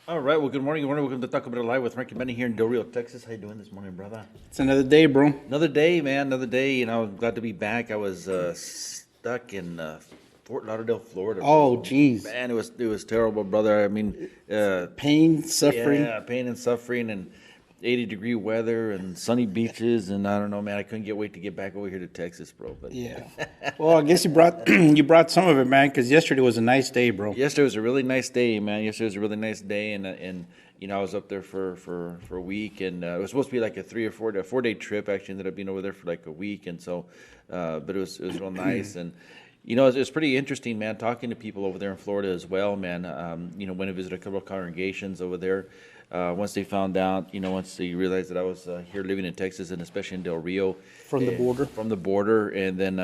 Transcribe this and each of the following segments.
All right. Well, good morning. Good morning. Welcome to Tacobout Live with Frankie Manny here in Del Rio, Texas. How you doing this morning, brother? It's another day, bro. Another day, man. Another day. Glad to be back. I was stuck in Fort Lauderdale, Florida, Oh, bro. geez. Man, it was terrible, brother. I mean, Pain, suffering. yeah, pain and suffering, and 80-degree weather and sunny beaches, and I don't know, man. I couldn't wait to get back over here to Texas, bro. But Yeah. Well, I guess you brought you brought some of it, man, because yesterday was a nice day, bro. yesterday was a really nice day, man. Yesterday was a really nice day, and I was up there for a week, and it was supposed to be like a 4 day trip. Actually, ended up being over there for like a week, and so, but it was real nice, and it's pretty interesting, man. Talking to people over there in Florida as well, man. Went to visit a couple of congregations over there. Once they found out, once they realized that I was here living in Texas, and especially in Del Rio, From the border. from the border, and then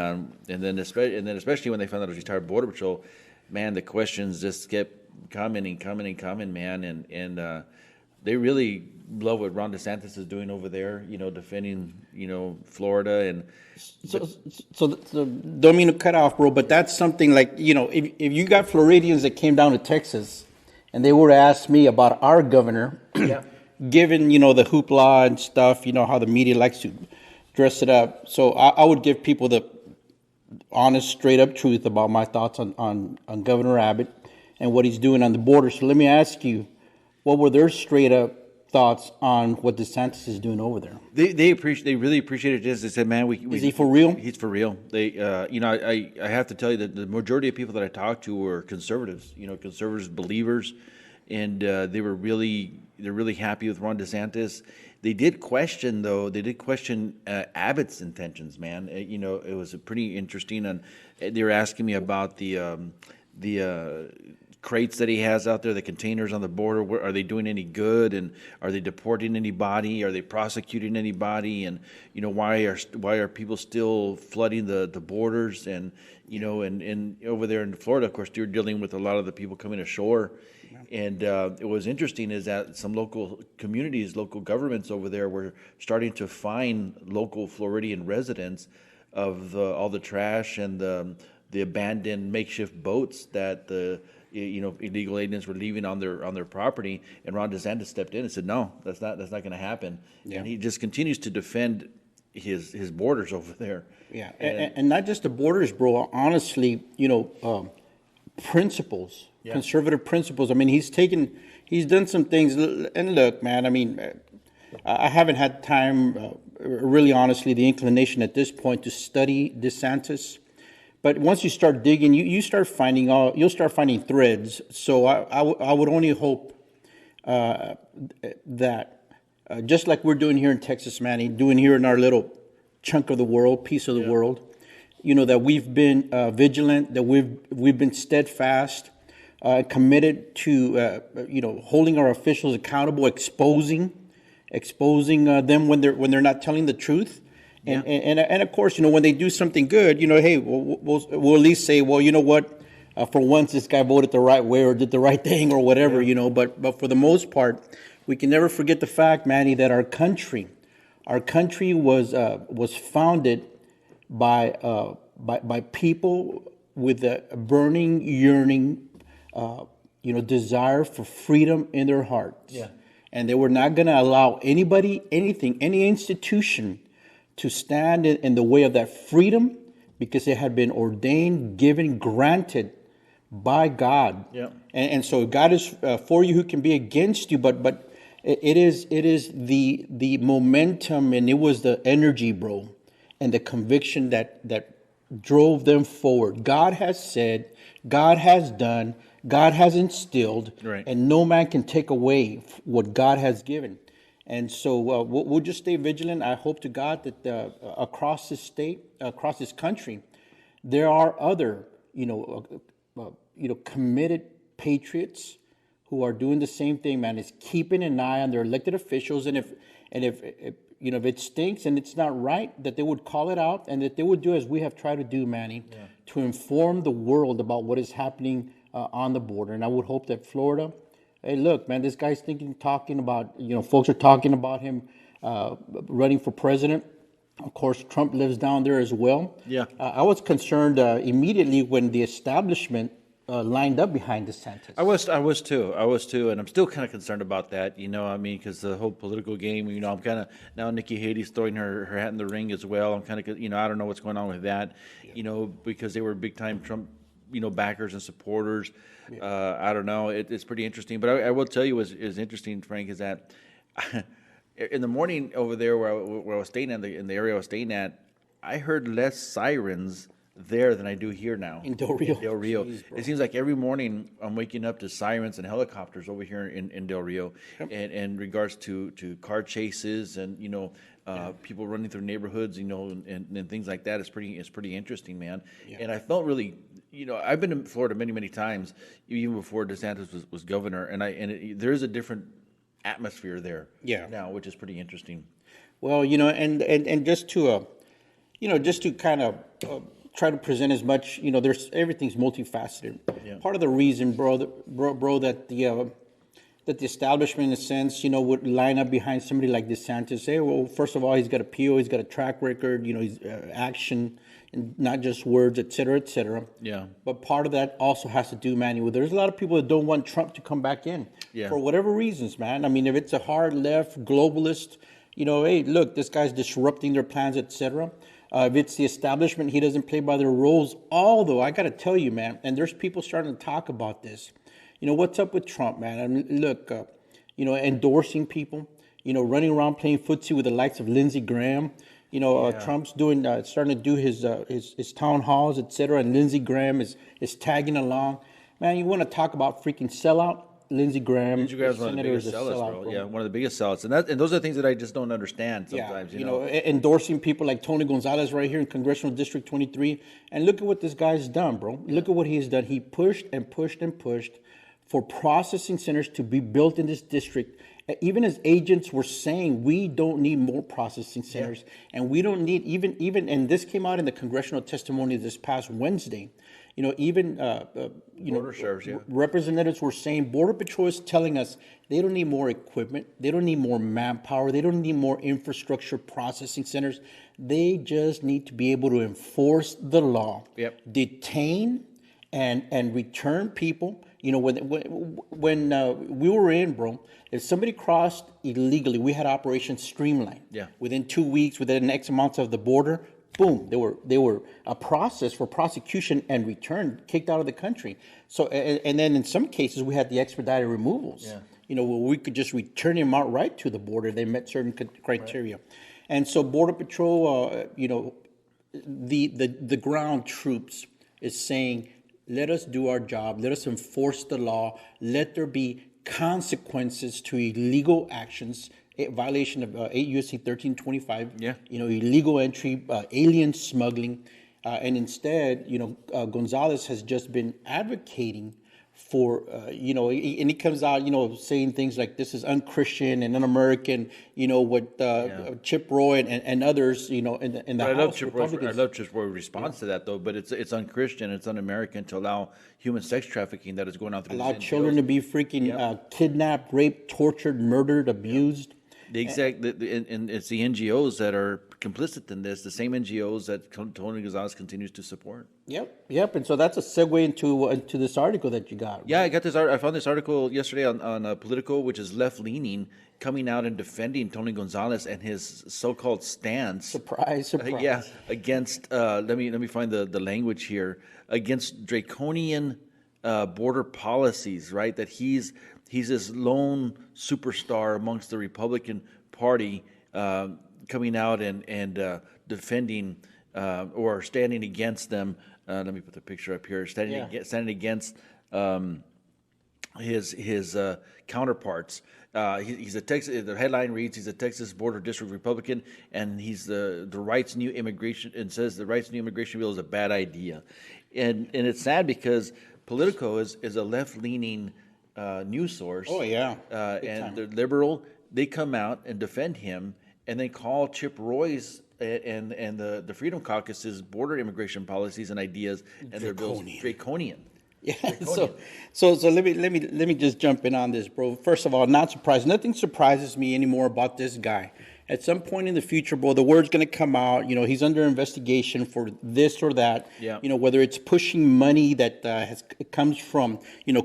especially when they found out I was retired border patrol, man, the questions just kept coming and coming and coming, man, and they really love what Ron DeSantis is doing over there, defending, Florida, and So don't mean to cut off, bro, but that's something like, if you got Floridians that came down to Texas and they were to ask me about our governor, yeah, given, the hoopla and stuff, how the media likes to dress it up. So I would give people the honest, straight up truth about my thoughts on Governor Abbott and what he's doing on the border. So let me ask you, what were their straight up thoughts on what DeSantis is doing over there? they really appreciated this. They said, man, Is he for real? He's for real. I have to tell you that the majority of people that I talked to were conservatives, conservatives, believers, and they're really happy with Ron DeSantis. They did question, though. They did question Abbott's intentions, man. It was pretty interesting, and they were asking me about the crates that he has out there, the containers on the border. Are they doing any good? And are they deporting anybody? Are they prosecuting anybody? And why are people still flooding the borders? And and over there in Florida, of course, you're dealing with a lot of the people coming ashore. And it was interesting is that some local communities, local governments over there were starting to fine local Floridian residents of all the trash and the abandoned makeshift boats that the illegal aliens were leaving on their property. And Ron DeSantis stepped in and said, no, that's not going to happen. Yeah. And he just continues to defend his borders over there. Yeah, and not just the borders, bro. Honestly, principles, Yeah. conservative principles. I mean, he's done some things. And look, man, I mean, I haven't had time, really honestly, the inclination at this point to study DeSantis. But once you start digging, you'll start finding threads. So I would only hope that just like we're doing here in Texas, Manny, doing here in our little chunk of the world, piece of the world, that we've been vigilant, that we've been steadfast, committed to holding our officials accountable, exposing them when they're not telling the truth. And of course, when they do something good, hey, we'll at least say, well, you know what, for once this guy voted the right way or did the right thing or whatever, But for the most part, we can never forget the fact, Manny, that our country was founded by people with a burning, yearning, desire for freedom in their hearts. Yeah. And they were not going to allow anybody, anything, any institution to stand in the way of that freedom, because it had been ordained, given, granted by God. Yeah. And so God is for you, who can be against you, but it is the momentum, and it was the energy, bro, and the conviction that drove them forward. God has said, God has done, God has instilled, Right. and no man can take away what God has given. And so we'll just stay vigilant. I hope to God that across this state, across this country, there are other, committed patriots who are doing the same thing, man. Is keeping an eye on their elected officials, and if it stinks and it's not right, that they would call it out, and that they would do as we have tried to do, Manny, to inform the world about what is happening on the border. And I would hope that Florida. Hey, look, man, this guy's talking about, folks are talking about him running for president. Of course, Trump lives down there as well. Yeah. I was concerned immediately when the establishment lined up behind DeSantis. I was too, and I'm still kind of concerned about that. I mean, because the whole political game. I'm kind of now Nikki Haley's throwing her hat in the ring as well. I'm kind of, I don't know what's going on with that. Because they were big time Trump, backers and supporters. I don't know. It's pretty interesting, but I will tell you is interesting, Frank, is that in the morning over there where I was staying in the area I was staying at, I heard less sirens there than I do here now. In Del Rio. Del Rio. Jeez, it seems like every morning I'm waking up to sirens and helicopters over here in Del Rio, and in regards to car chases and people running through neighborhoods, and things like that. It's pretty interesting, man. Yeah. And I felt really, I've been in Florida many times, even before DeSantis was governor, and there is a different atmosphere there now, which is pretty interesting. Well, and just to kind of try to present as much, there's everything's multifaceted. Yeah. Part of the reason, bro, that the establishment, in a sense, would line up behind somebody like DeSantis. Hey, well, first of all, he's got a PO, he's got a track record, he's action, and not just words, et cetera, et cetera. Yeah. But part of that also has to do, Manny, with there's a lot of people that don't want Trump to come back in for whatever reasons, man. I mean, if it's a hard left globalist, hey, look, this guy's disrupting their plans, et cetera. If it's the establishment, he doesn't play by their rules. Although, I got to tell you, man, and there's people starting to talk about this. What's up with Trump, man? I mean, look, endorsing people, running around playing footsie with the likes of Lindsey Graham. Trump's starting to do his town halls, et cetera, and Lindsey Graham is tagging along. Man, you want to talk about freaking sellout? Lindsey Graham's one of the biggest sellouts, bro. Yeah, one of the biggest sellouts, and those are things that I just don't understand sometimes. Endorsing people like Tony Gonzalez right here in Congressional District 23, and look at what this guy's done, bro. Look at what he's done. He pushed and pushed and pushed for processing centers to be built in this district. Even as agents were saying, we don't need more processing centers, and we don't need even. And this came out in the congressional testimony this past Wednesday. Border sheriffs, representatives were saying Border Patrol is telling us they don't need more equipment, they don't need more manpower, they don't need more infrastructure processing centers. They just need to be able to enforce the law, detain and return people. When we were in, bro, if somebody crossed illegally, we had Operation Streamline. Yeah. Within 2 weeks, within X amount of the border, boom, they were a process for prosecution and return, kicked out of the country. So, and then in some cases we had the expedited removals. Yeah. Where we could just return them outright to the border. They met certain criteria, and so Border Patrol, the ground troops is saying, let us do our job. Let us enforce the law. Let there be consequences to illegal actions. Violation of 8 U.S.C. 1325. Yeah. Illegal entry, alien smuggling, and instead, Gonzalez has just been advocating for, and he comes out, saying things like this is unchristian and un-American. What Chip Roy and others, in the House Republicans. I love Chip Roy's response to that, though. But it's unchristian, it's un-American to allow human sex trafficking that is going on through. Allow children to be freaking kidnapped, raped, tortured, murdered, abused. And it's the NGOs that are complicit in this, the same NGOs that Tony Gonzalez continues to support. Yep. And so that's a segue into this article that you got. Yeah, I got this. I found this article yesterday on Politico, which is left leaning, coming out and defending Tony Gonzalez and his so-called stance. Surprise. Against. Let me find the language here, against draconian border policies. Right, that he's this lone superstar amongst the Republican Party, coming out and defending or standing against them. Let me put the picture up here. Standing against his counterparts. He's a Texas. The headline reads, "He's a Texas Border District Republican, and he's the Right's new immigration and says the Right's new immigration bill is a bad idea." And it's sad because Politico is a left-leaning news source. Oh yeah, and they're liberal. They come out and defend him, and they call Chip Roy's and the Freedom Caucus's border immigration policies and ideas and their bills draconian. Yeah. So let me just jump in on this, bro. First of all, not surprised. Nothing surprises me anymore about this guy. At some point in the future, bro, the word's going to come out. He's under investigation for this or that. Yeah. Whether it's pushing money that comes from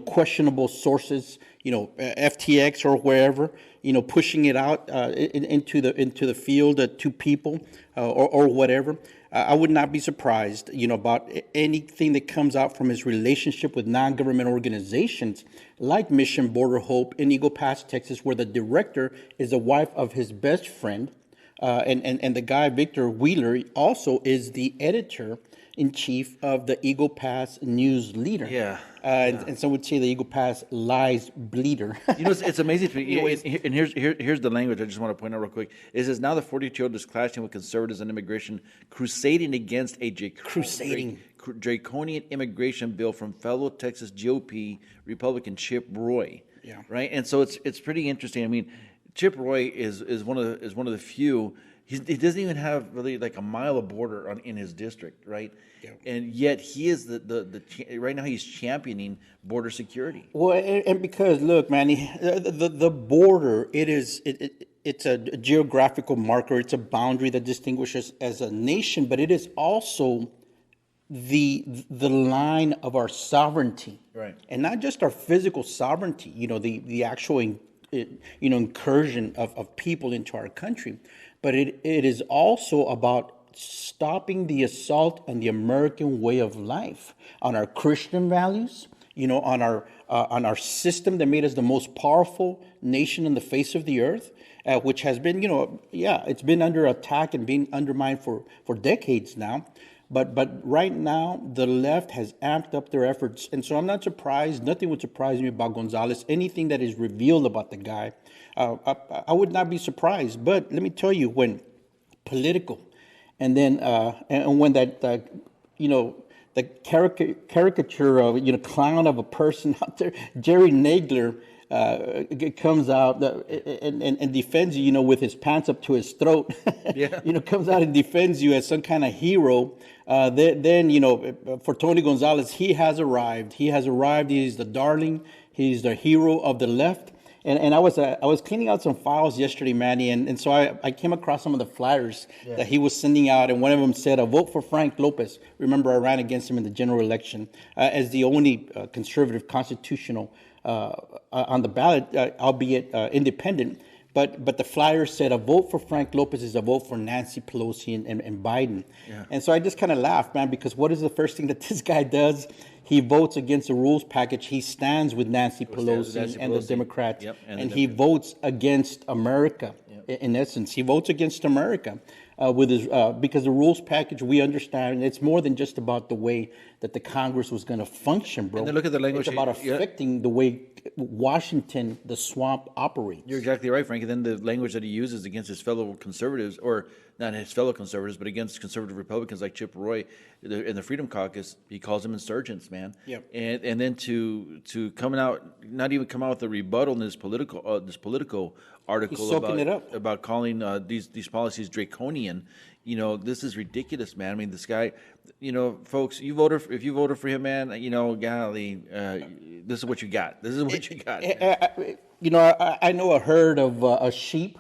questionable sources, FTX or wherever. Pushing it out into the field to people or whatever. I would not be surprised, about anything that comes out from his relationship with non-government organizations like Mission Border Hope in Eagle Pass, Texas, where the director is the wife of his best friend, and the guy Victor Wheeler also is the editor-in-chief of the Eagle Pass News Leader. Yeah. And some would say the Eagle Pass lies bleeder. It's amazing to me. And here's the language I just want to point out real quick. It says, now the 42-year-old is clashing with conservatives on immigration, crusading against a draconian immigration bill from fellow Texas GOP Republican Chip Roy. Yeah. Right. And so it's pretty interesting. I mean, Chip Roy is one of the few. He doesn't even have really like a mile of border in his district, right? Yeah. And yet he is the right now he's championing border security. Well, and because look, Manny, the border it's a geographical marker. It's a boundary that distinguishes as a nation, but it is also the line of our sovereignty, right? And not just our physical sovereignty. The actual incursion of people into our country. But it is also about stopping the assault on the American way of life, on our Christian values, on our system that made us the most powerful nation on the face of the earth, which has been, it's been under attack and being undermined for decades now. But right now, the left has amped up their efforts. And so I'm not surprised. Nothing would surprise me about Gonzalez. Anything that is revealed about the guy, I would not be surprised. But let me tell you, when political, and then and when that, the caricature of, clown of a person out there, Jerry Nagler, comes out and defends you, with his pants up to his throat. Yeah. Comes out and defends you as some kind of hero. Then for Tony Gonzalez, he has arrived. He has arrived. He's the darling. He's the hero of the left. And I was cleaning out some files yesterday, Manny, and so I came across some of the flyers that he was sending out, and one of them said, "Vote for Frank Lopez." Remember, I ran against him in the general election as the only conservative constitutional on the ballot, albeit independent. But the flyer said, "A vote for Frank Lopez is a vote for Nancy Pelosi and Biden." Yeah. And so I just kind of laughed, man, because what is the first thing that this guy does? He votes against the rules package. He stands with Nancy Pelosi and the Democrats, and he votes against America. Yep. In essence, he votes against America with his because the rules package, we understand, it's more than just about the way that the Congress was going to function, bro. And then look at the language. It's about affecting the way Washington, the swamp, operates. You're exactly right, Frank. And then the language that he uses against his fellow conservatives, or not his fellow conservatives, but against conservative Republicans like Chip Roy in the Freedom Caucus, he calls them insurgents, man. Yep. And then to coming out, not even come out with a rebuttal in this political article about calling these policies draconian. This is ridiculous, man. I mean, this guy, folks, if you voted for him, man, golly, this is what you got. This is what you got. I know a herd of a sheep,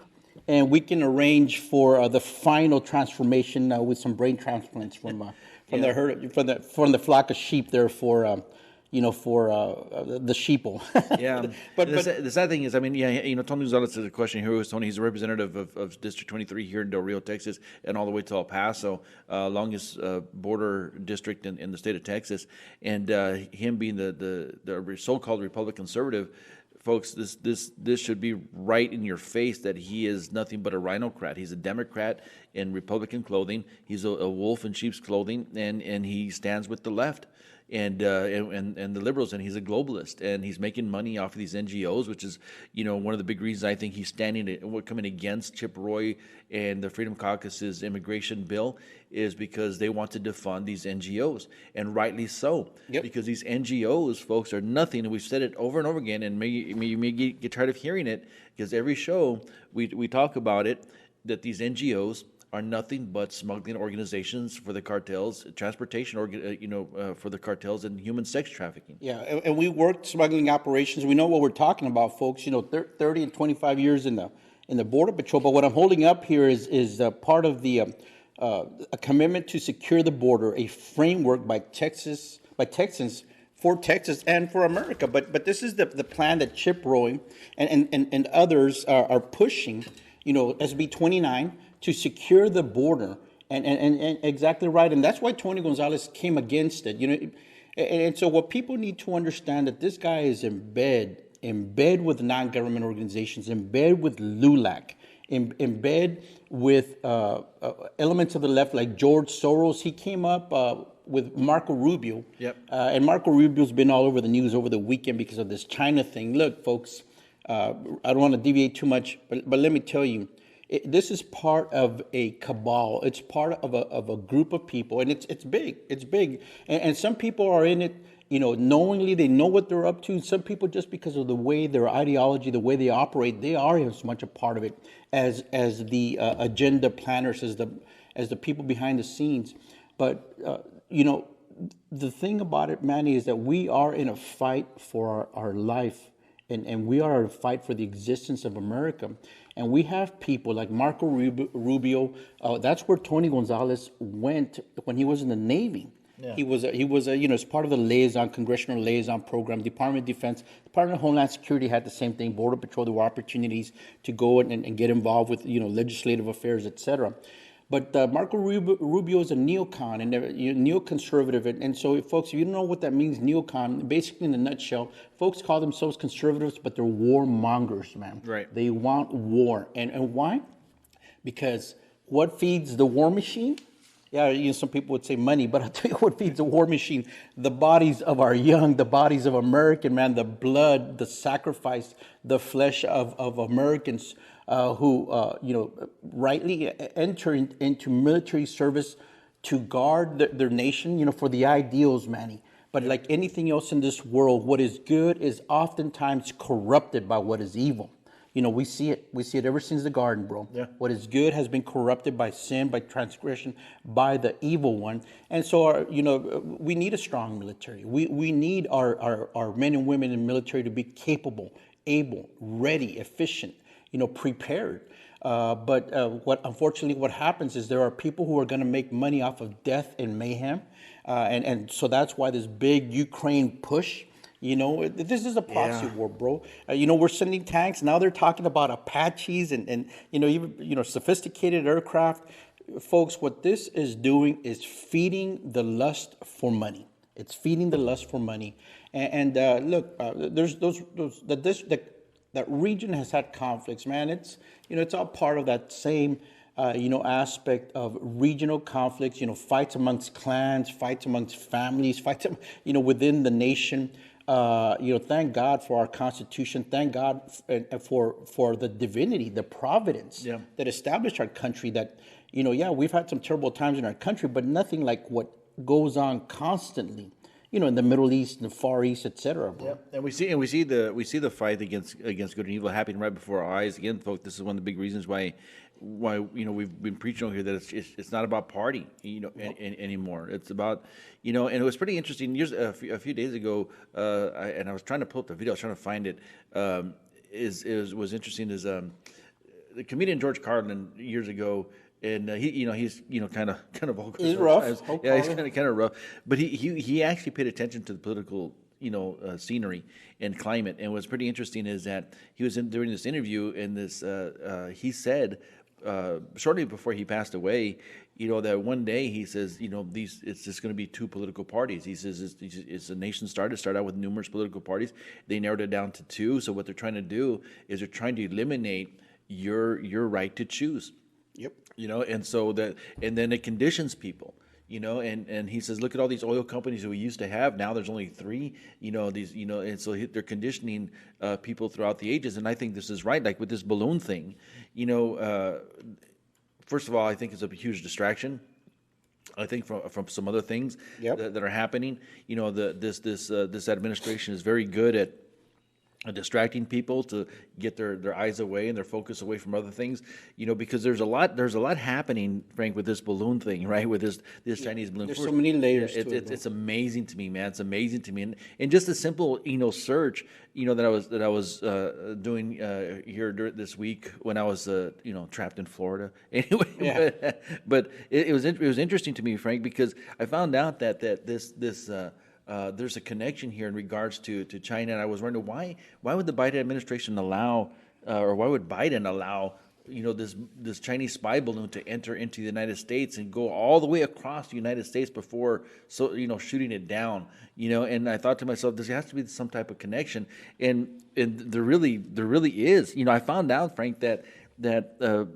and we can arrange for the final transformation with some brain transplants from the herd, from the flock of sheep there for the sheeple. Yeah. But the sad thing is, I mean, Tony Gonzalez is a question here. Tony, he's a representative of District 23 here in Del Rio, Texas, and all the way to El Paso, longest border district in the state of Texas. And him being the so-called Republican conservative, folks, this should be right in your face that he is nothing but a rhinocrat. He's a Democrat in Republican clothing. He's a wolf in sheep's clothing, and he stands with the left. And the liberals, and he's a globalist, and he's making money off of these NGOs, which is, one of the big reasons I think he's coming against Chip Roy and the Freedom Caucus's immigration bill is because they want to defund these NGOs, and rightly so. Yep. Because these NGOs, folks, are nothing, and we've said it over and over again, and you may get tired of hearing it, because every show we talk about it, that these NGOs are nothing but smuggling organizations for the cartels, transportation, for the cartels, and human sex trafficking. Yeah, and we worked smuggling operations. We know what we're talking about, folks. 30 and 25 years in in the Border Patrol. But what I'm holding up here is part of the a commitment to secure the border, a framework by Texans for Texas and for America. But this is the plan that Chip Roy and others are pushing. SB 29 to secure the border. And exactly right. And that's why Tony Gonzalez came against it. And so what people need to understand that this guy is in bed with non-government organizations, in bed with LULAC, in bed with elements of the left like George Soros. He came up with Marco Rubio. Yep. And Marco Rubio's been all over the news over the weekend because of this China thing. Look, folks, I don't want to deviate too much, but let me tell you, this is part of a cabal. It's part of a group of people, and it's big. It's big, and some people are in it, knowingly. They know what they're up to. And some people, just because of the way their ideology, the way they operate, they are as much a part of it as the agenda planners, as the people behind the scenes. But the thing about it, Manny, is that we are in a fight for our life, and we are in a fight for the existence of America. And we have people like Marco Rubio. That's where Tony Gonzalez went when he was in the Navy. Yeah. He was as part of the congressional liaison program. Department of Defense, Department of Homeland Security had the same thing. Border Patrol, there were opportunities to go and get involved with legislative affairs, etc. But Marco Rubio is a neocon and neoconservative. And so, folks, if you don't know what that means, neocon, basically in a nutshell, folks call themselves conservatives, but they're warmongers, man. Right. They want war. And why? Because what feeds the war machine? Yeah, some people would say money, but I'll tell you what feeds the war machine: the bodies of our young, the bodies of American, man, the blood, the sacrifice, the flesh of Americans who rightly enter into military service to guard their nation, for the ideals, Manny. But like anything else in this world, what is good is oftentimes corrupted by what is evil. We see it. We see it ever since the garden, bro. Yeah. What is good has been corrupted by sin, by transgression, by the evil one. And so, we need a strong military. We need our men and women in the military to be capable, able, ready, efficient, prepared. But unfortunately, what happens is there are people who are going to make money off of death and mayhem. And so that's why this big Ukraine push. This is a proxy war, bro. We're sending tanks. Now they're talking about Apaches and even sophisticated aircraft. Folks, what this is doing is feeding the lust for money. It's feeding the lust for money. And look, there's that region has had conflicts, man. It's all part of that same aspect of regional conflicts. Fights amongst clans, fights amongst families, fights within the nation. Thank God for our Constitution. Thank God for the divinity, the providence that established our country. That we've had some terrible times in our country, but nothing like what goes on constantly. In the Middle East, and the Far East, etc. Yeah, and we see the fight against good and evil happening right before our eyes. Again, folks, this is one of the big reasons why we've been preaching over here that it's not about party anymore. It's about and it was pretty interesting. A few days ago, I was trying to pull up the video. I was trying to find it. Was interesting is the comedian George Carlin years ago. And he's kind of vocal. He's rough. Yeah, he's kind of rough. But he actually paid attention to the political scenery and climate. And what's pretty interesting is that he was during this interview, and he said shortly before he passed away, that one day he says, it's just going to be two political parties. He says it's a nation started out with numerous political parties. They narrowed it down to two. So what they're trying to do is they're trying to eliminate your right to choose. Yep. And so and then it conditions people, and he says, look at all these oil companies that we used to have. Now there's only three, and so they're conditioning people throughout the ages. And I think this is right. Like with this balloon thing, first of all, I think it's a huge distraction. I think from some other things that are happening, this administration is very good distracting people to get their eyes away and their focus away from other things, because there's a lot happening, Frank, with this balloon thing, right? With this Chinese balloon. There's so many layers Yeah, to it, bro. it's amazing to me, man. It's amazing to me, and just a simple search, that I was doing here this week when I was trapped in Florida. Anyway, Yeah. but it was interesting to me, Frank, because I found out that this there's a connection here in regards to China, and I was wondering why would the Biden administration allow, or why would Biden allow, this Chinese spy balloon to enter into the United States and go all the way across the United States before shooting it down, and I thought to myself, there has to be some type of connection, and there really is. I found out, Frank, that the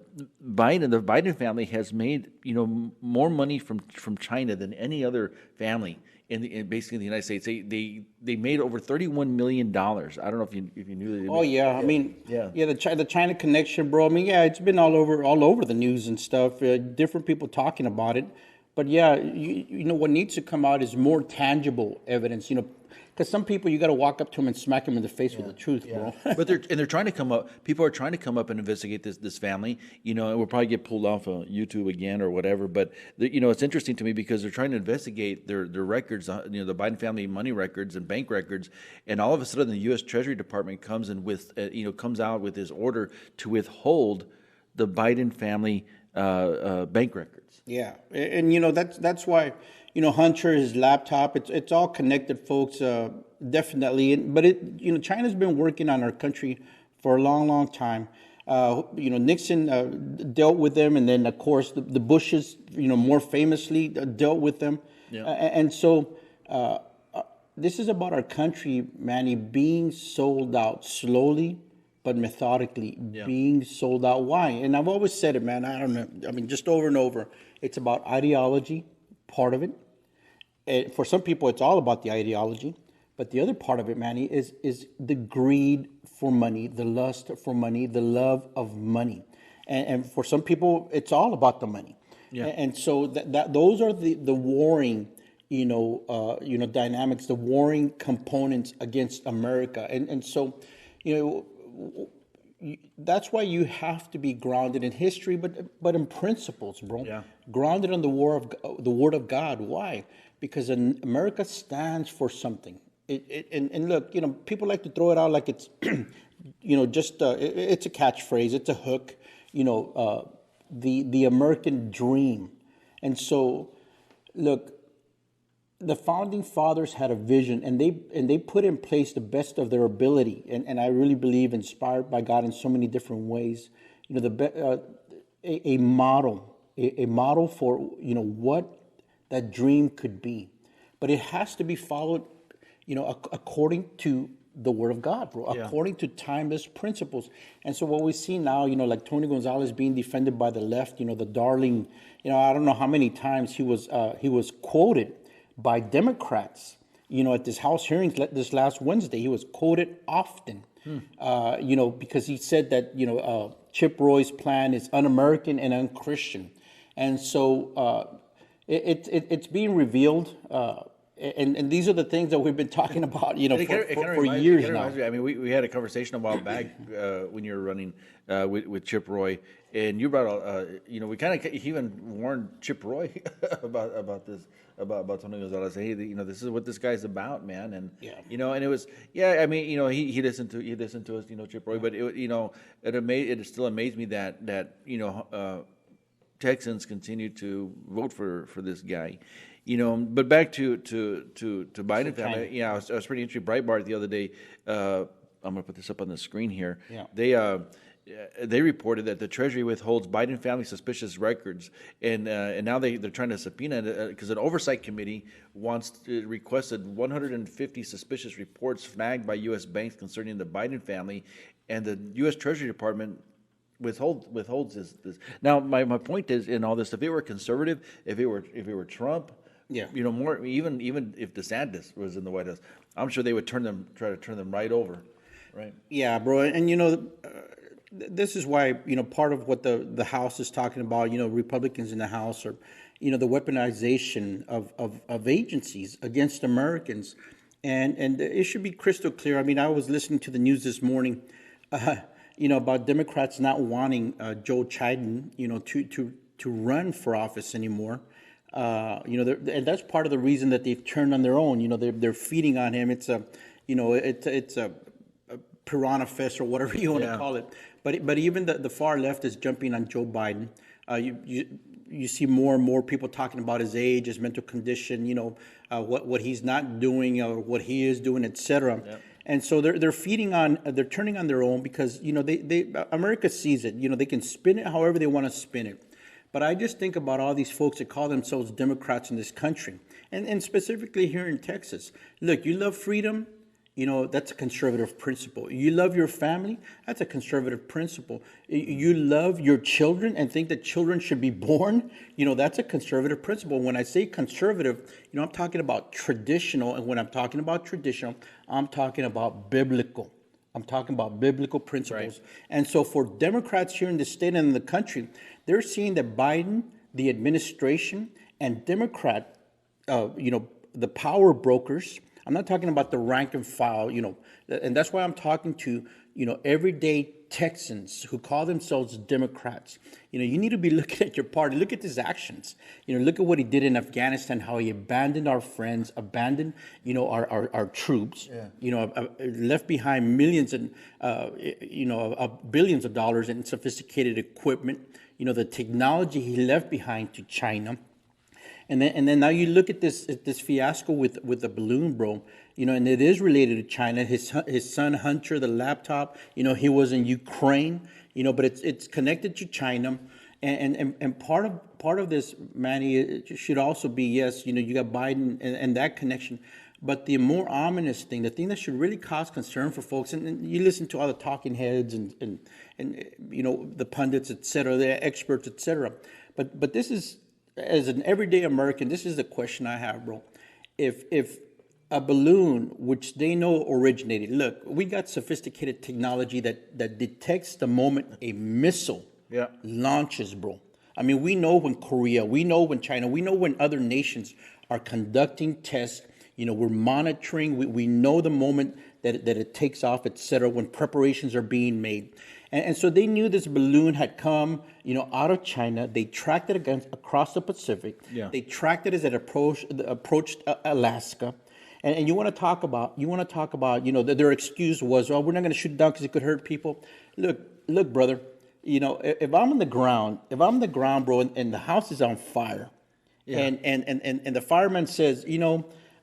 Biden family has made more money from China than any other family basically in the United States. They made over $31 million. I don't know if you knew that. Oh yeah, I mean, yeah. the China connection, bro. I mean, yeah, it's been all over the news and stuff. Different people talking about it, but yeah, you know what needs to come out is more tangible evidence. Because some people you got to walk up to them and smack them in the face with the truth, bro. But they're trying to come up. People are trying to come up and investigate this family, and we'll probably get pulled off of YouTube again or whatever. But it's interesting to me because they're trying to investigate their records, the Biden family money records and bank records, and all of a sudden the U.S. Treasury Department comes in with comes out with this order to withhold the Biden family bank records. Yeah, and that's why Hunter, his laptop, it's all connected, folks. Definitely, but China's been working on our country for a long time. Nixon dealt with them, and then of course the Bushes, more famously dealt with them. Yeah. And so this is about our country, Manny, being sold out slowly but methodically, being sold out. Why? And I've always said it, man. I don't know. I mean, just over and over. It's about ideology, part of it. And for some people, it's all about the ideology. But the other part of it, Manny, is the greed for money, the lust for money, the love of money. And for some people, it's all about the money. Yeah. And so that those are the warring, dynamics, the warring components against America. And so, that's why you have to be grounded in history, but in principles, bro. Yeah. Grounded in the Word of God. Why? Because America stands for something. And look, people like to throw it out like it's, it's a catchphrase, it's a hook. The American dream. And so, look, the founding fathers had a vision, and they put in place the best of their ability, and I really believe inspired by God in so many different ways. A model for what that dream could be, but it has to be followed, according to the Word of God, bro, according to timeless principles. And so what we see now, like Tony Gonzalez being defended by the left, the darling, I don't know how many times he was quoted by Democrats, at this House hearings this last Wednesday. He was quoted often, because he said that, Chip Roy's plan is un-American and un-Christian. And so it's being revealed, and these are the things that we've been talking about, for years now. I mean, we had a conversation a while back when you were running with Chip Roy, and you brought we kind of even warned Chip Roy about this, about Tony Gonzalez. Hey, this is what this guy's about, man. And and it was, I mean, he listened to us, Chip Roy, but it still amazed me that Texans continue to vote for this guy. But back to Biden family. I was pretty interested. Breitbart the other day. I'm going to put this up on the screen here. Yeah. They reported that the Treasury withholds Biden family suspicious records, and now they're trying to subpoena because an oversight committee requested 150 suspicious reports flagged by U.S. banks concerning the Biden family, and the U.S. Treasury Department withholds this. Now, my point is, in all this, if it were conservative, if it were Trump, more even if DeSantis was in the White House, I'm sure they would try to turn them right over, right? Yeah, bro, and this is why part of what the House is talking about, Republicans in the House, or the weaponization of agencies against Americans. And it should be crystal clear. I mean, I was listening to the news this morning, uh, about Democrats not wanting Joe Biden, to run for office anymore. And that's part of the reason that they've turned on their own. They're feeding on him. It's a piranha fest or whatever you want to call it. But even the far left is jumping on Joe Biden. You see more and more people talking about his age, his mental condition, what he's not doing or what he is doing, etc. Yep. And so they're turning on their own because America sees it. They can spin it however they want to spin it. But I just think about all these folks that call themselves Democrats in this country, and specifically here in Texas. Look, you love freedom. That's a conservative principle. You love your family, that's a conservative principle. You love your children and think that children should be born, that's a conservative principle. When I say conservative, I'm talking about traditional, and when I'm talking about traditional, I'm talking about biblical. I'm talking about biblical principles. Right. And so for Democrats here in the state and in the country, they're seeing that Biden, the administration, and Democrat, the power brokers, I'm not talking about the rank and file, and that's why I'm talking to, everyday Texans who call themselves Democrats. You need to be looking at your party. Look at his actions. Look at what he did in Afghanistan, how he abandoned our friends, abandoned, our troops, left behind millions and, billions of dollars in sophisticated equipment, the technology he left behind to China. And then now you look at this fiasco with the balloon, bro. And it is related to China. His son Hunter, the laptop. He was in Ukraine. But it's connected to China, and part of this, Manny, it should also be yes. You got Biden and that connection. But the more ominous thing, the thing that should really cause concern for folks, and you listen to all the talking heads and the pundits, et cetera, the experts, et cetera. But this is, as an everyday American, this is the question I have, bro. If a balloon, which they know originated, look, we got sophisticated technology that detects the moment a missile launches, bro. I mean, we know when Korea, we know when China, we know when other nations are conducting tests. We're monitoring. We know the moment that it takes off, et cetera, when preparations are being made. And so they knew this balloon had come, out of China. They tracked it across the Pacific. Yeah. They tracked it as it approached Alaska. And you want to talk about, their excuse was, well, we're not going to shoot it down because it could hurt people. Look, brother, if I'm on the ground, bro, and the house is on fire, and the fireman says,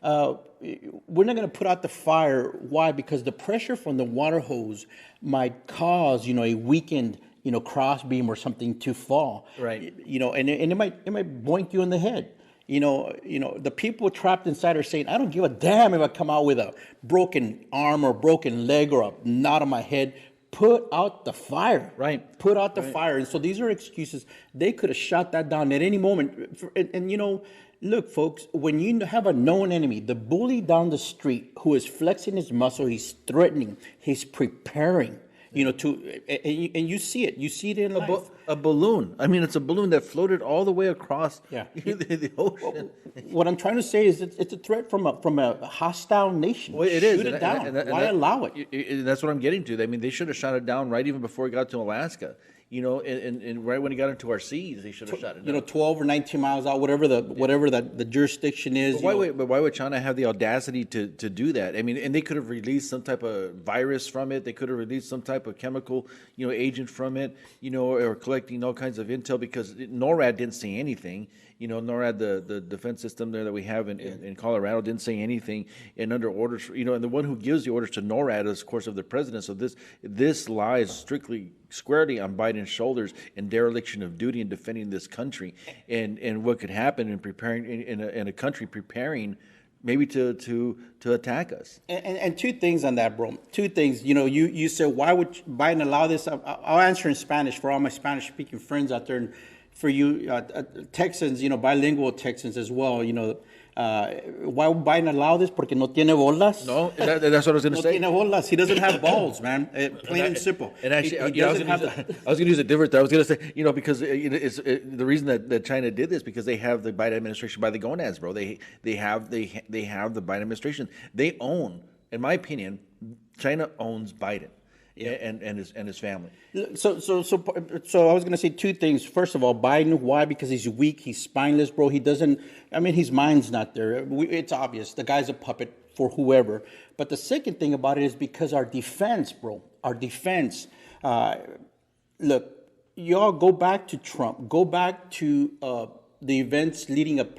we're not going to put out the fire. Why? Because the pressure from the water hose might cause, a weakened, cross beam or something to fall. Right. And it might boink you in the head. The people trapped inside are saying, I don't give a damn if I come out with a broken arm or broken leg or a knot on my head. Put out the fire. Right. Put out the fire. And so these are excuses. They could have shot that down at any moment. And look, folks, when you have a known enemy, the bully down the street who is flexing his muscle, he's threatening, he's preparing, and you see it. You see it in life. A balloon. I mean, it's a balloon that floated all the way across the ocean. What I'm trying to say is it's a threat from a hostile nation. Well, it is. Shoot it down. Why allow it? That's what I'm getting to. I mean, they should have shot it down right even before it got to Alaska. And right when it got into our seas, they should have shot it down. 12 or 19 miles out, whatever the jurisdiction is. But why would China have the audacity to do that? I mean, and they could have released some type of virus from it. They could have released some type of chemical, agent from it, or collecting all kinds of intel, because NORAD didn't say anything. NORAD, the defense system there that we have in Colorado, didn't say anything. And under orders, and the one who gives the orders to NORAD is, of course, of the president. So this lies strictly, squarely on Biden's shoulders in dereliction of duty in defending this country, and what could happen in preparing in a country preparing maybe to attack us. And two things on that, bro. Two things. You said, why would Biden allow this? I'll answer in Spanish for all my Spanish-speaking friends out there, and for you Texans, bilingual Texans as well. Why would Biden allow this? Porque no tiene bolas. No, that's what I was going to No say. tiene bolas. He doesn't have balls, man. Plain and simple. And actually, He I was doesn't going have to use a different. I was going to say, because the reason that China did this because they have the Biden administration by the gonads, bro. They have the Biden administration. They own, in my opinion, China owns Biden. Yeah. And his family. So I was going to say two things. First of all, Biden, why? Because he's weak, he's spineless, bro. He doesn't, his mind's not there. It's obvious. The guy's a puppet for whoever. But the second thing about it is because our defense, bro, look, y'all go back to Trump, go back to the events leading up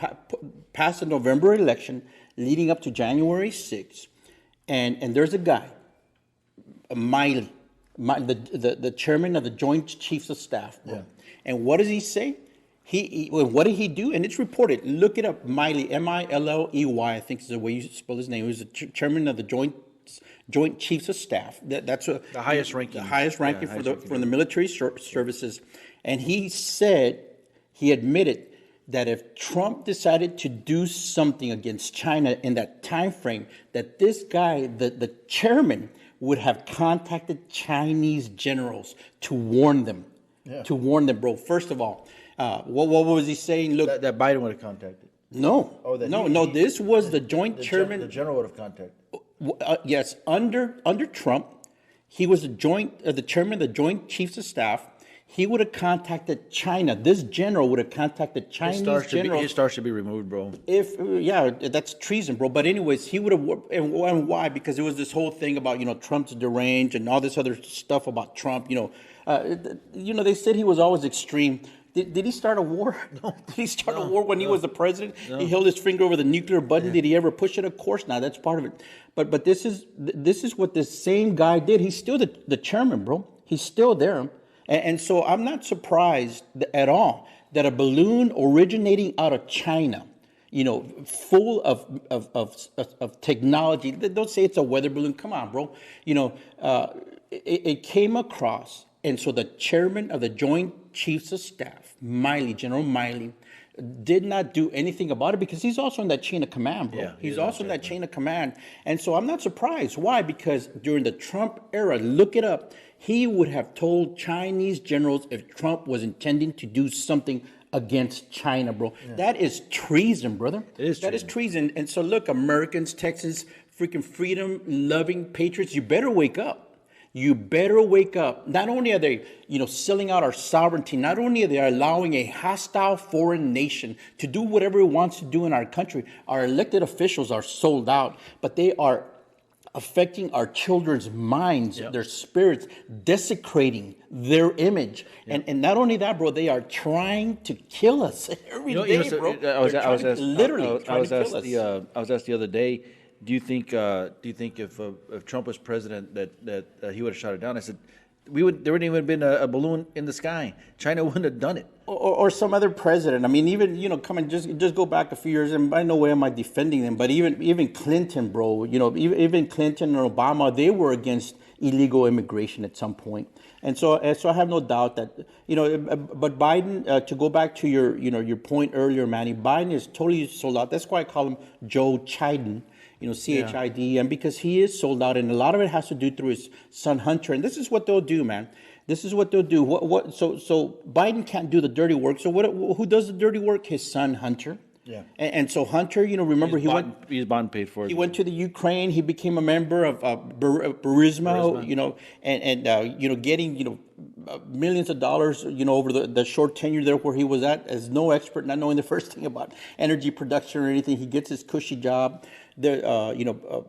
past the November election, leading up to January 6th. And there's a guy, Miley, the chairman of the Joint Chiefs of Staff. Yeah. And what does he say? What did he do? And it's reported. Look it up. Miley, Milley, I think is the way you spell his name. He was the chairman of the Joint Chiefs of Staff. That's the highest ranking. The highest ranking for the military services. And he admitted that if Trump decided to do something against China in that time frame, that this guy, the chairman, would have contacted Chinese generals to warn them. Yeah. To warn them, bro. First of all, what was he saying? Look, that Biden would have contacted. No. Oh, no. This was the joint chairman. The general would have contacted. Yes, under Trump, he was the chairman of the Joint Chiefs of Staff. He would have contacted China. This general would have contacted Chinese generals. His star should be removed, bro. That's treason, bro. But anyways, he would have, and why? Because it was this whole thing about Trump's deranged and all this other stuff about Trump. They said he was always extreme. Did he start a war? No. Did he start a war when he was the president? No. He held his finger over the nuclear button. Yeah. Did he ever push it? Of course not. That's part of it. But this is what this same guy did. He's still the chairman, bro. He's still there. And so I'm not surprised at all that a balloon originating out of China, full of technology. Don't say it's a weather balloon. Come on, bro. It came across. And so the chairman of the Joint Chiefs of Staff, General Miley, did not do anything about it because he's also in that chain of command, bro. Yeah, he's also in that chain of command. And so I'm not surprised. Why? Because during the Trump era, look it up, he would have told Chinese generals if Trump was intending to do something against China, bro. Yeah. That is treason, brother. It is treason. That is treason. And so look, Americans, Texans, freaking freedom-loving patriots, you better wake up. You better wake up. Not only are they, selling out our sovereignty, not only are they allowing a hostile foreign nation to do whatever it wants to do in our country, our elected officials are sold out, but they are affecting our children's minds, their spirits, desecrating their image. Yeah. And not only that, bro, they are trying to kill us every day, bro. I was asked the other day, do you think if Trump was president that he would have shot it down? I said, there wouldn't even have been a balloon in the sky. China wouldn't have done it. Or some other president. I mean, even come and just go back a few years, and by no way am I defending them, but even Clinton, bro. Even Clinton and Obama, they were against illegal immigration at some point. And so I have no doubt that but Biden, to go back to your point earlier, Manny, Biden is totally sold out. That's why I call him Joe Chiden. CHID, and because he is sold out, and a lot of it has to do through his son Hunter. And this is what they'll do, man. This is what they'll do. So Biden can't do the dirty work. So who does the dirty work? His son Hunter. Yeah. And so Hunter, remember he's bond paid for. He went to the Ukraine. He became a member of Burisma. And getting millions of dollars, over the short tenure there where he was at as no expert, not knowing the first thing about energy production or anything. He gets his cushy job. Biden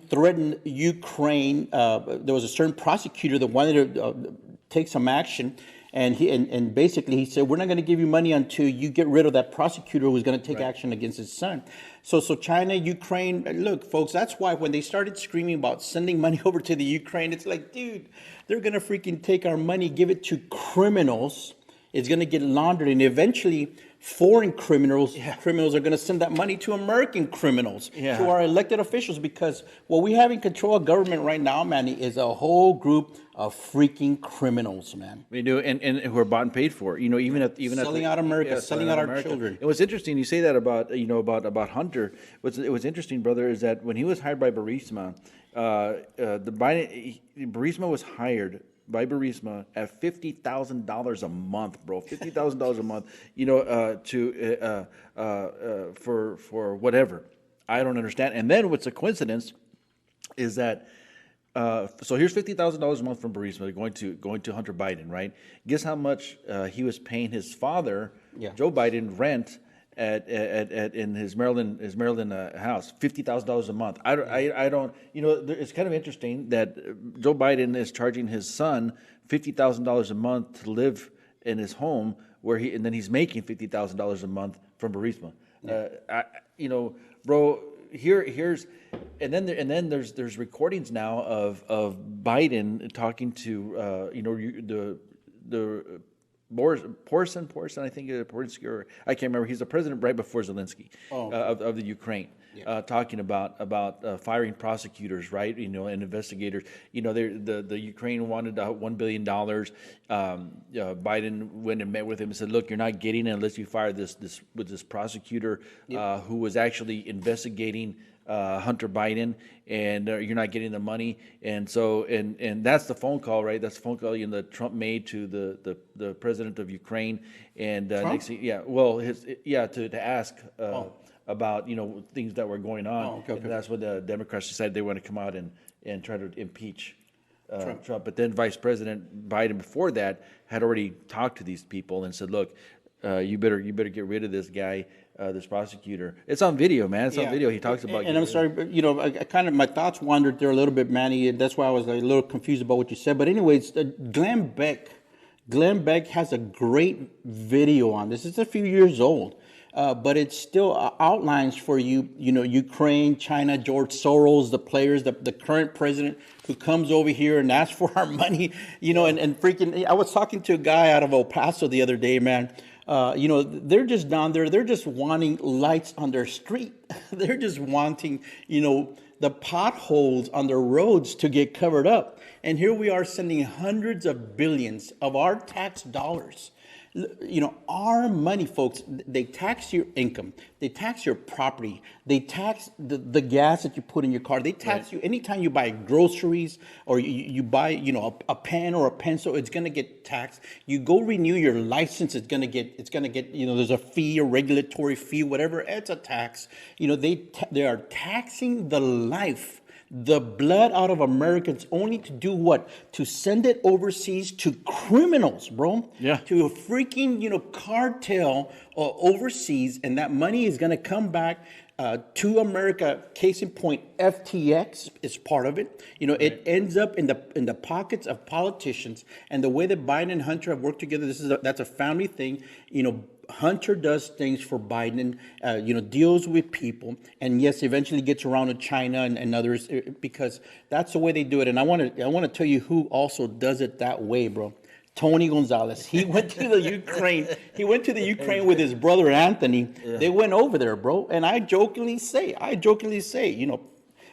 threatened Ukraine. There was a certain prosecutor that wanted to take some action, and basically he said, "We're not going to give you money until you get rid of that prosecutor who was going to take action against his son." So China, Ukraine. Look, folks, that's why when they started screaming about sending money over to the Ukraine, it's like, dude, they're going to freaking take our money, give it to criminals. It's going to get laundered, and eventually foreign criminals are going to send that money to American criminals, Yeah. to our elected officials, because what we have in control of government right now, Manny, is a whole group of freaking criminals, man. We do, and who are bought and paid for. Selling out America, selling out our children. It was interesting. You say that about about Hunter. What's interesting, brother, is that when he was hired by Burisma, Burisma was hired by Burisma at $50,000 a month, bro. $50,000 a month. For whatever. I don't understand. And then what's a coincidence is that. So here's $50,000 a month from Burisma going to Hunter Biden, right? Guess how much he was paying his father, Joe Biden, rent in his Maryland house, $50,000 a month. I don't. It's kind of interesting that Joe Biden is charging his son $50,000 a month to live in his home, and then he's making $50,000 a month from Burisma. Bro. Here's and then there's recordings now of Biden talking to the Porson, I think Porson, I can't remember. He's the president right before Zelensky of the Ukraine, talking about firing prosecutors, right? And investigators. The Ukraine wanted $1 billion. Biden went and met with him and said, "Look, you're not getting it unless you fire this prosecutor who was actually investigating Hunter Biden, and you're not getting the money." And so, and that's the phone call, right? That's the phone call that Trump made to the president of Ukraine, and to ask about things that were going on. Okay. And that's when the Democrats decided they want to come out and try to impeach Trump. But then Vice President Biden before that had already talked to these people and said, "Look, you better get rid of this guy, this prosecutor." It's on video, man. It's on video. He talks about. And I'm sorry, but I kind of, my thoughts wandered there a little bit, Manny, and that's why I was a little confused about what you said. But anyways, Glenn Beck has a great video on this. It's a few years old. But it still outlines for Ukraine, China, George Soros, the players, the current president who comes over here and asks for our money, and freaking. I was talking to a guy out of El Paso the other day, man. They're just down there. They're just wanting lights on their street. They're just wanting, the potholes on the roads to get covered up. And here we are sending hundreds of billions of our tax dollars. Our money, folks, they tax your income. They tax your property. They tax the gas that you put in your car. They tax you anytime you buy groceries or you buy, a pen or a pencil, it's going to get taxed. You go renew your license, it's going to get, there's a fee, a regulatory fee, whatever. It's a tax. They are taxing the life, the blood out of Americans, only to do what? To send it overseas to criminals, bro. Yeah. To a freaking, cartel overseas, and that money is going to come back to America. Case in point, FTX is part of it. It ends up in the pockets of politicians, and the way that Biden and Hunter have worked together, that's a family thing. Hunter does things for Biden, deals with people, and yes, eventually gets around to China and others, because that's the way they do it. And I want to tell you who also does it that way, bro. Tony Gonzalez. He went to the Ukraine. He went to the Ukraine with his brother Anthony. Yeah. They went over there, bro. And I jokingly say,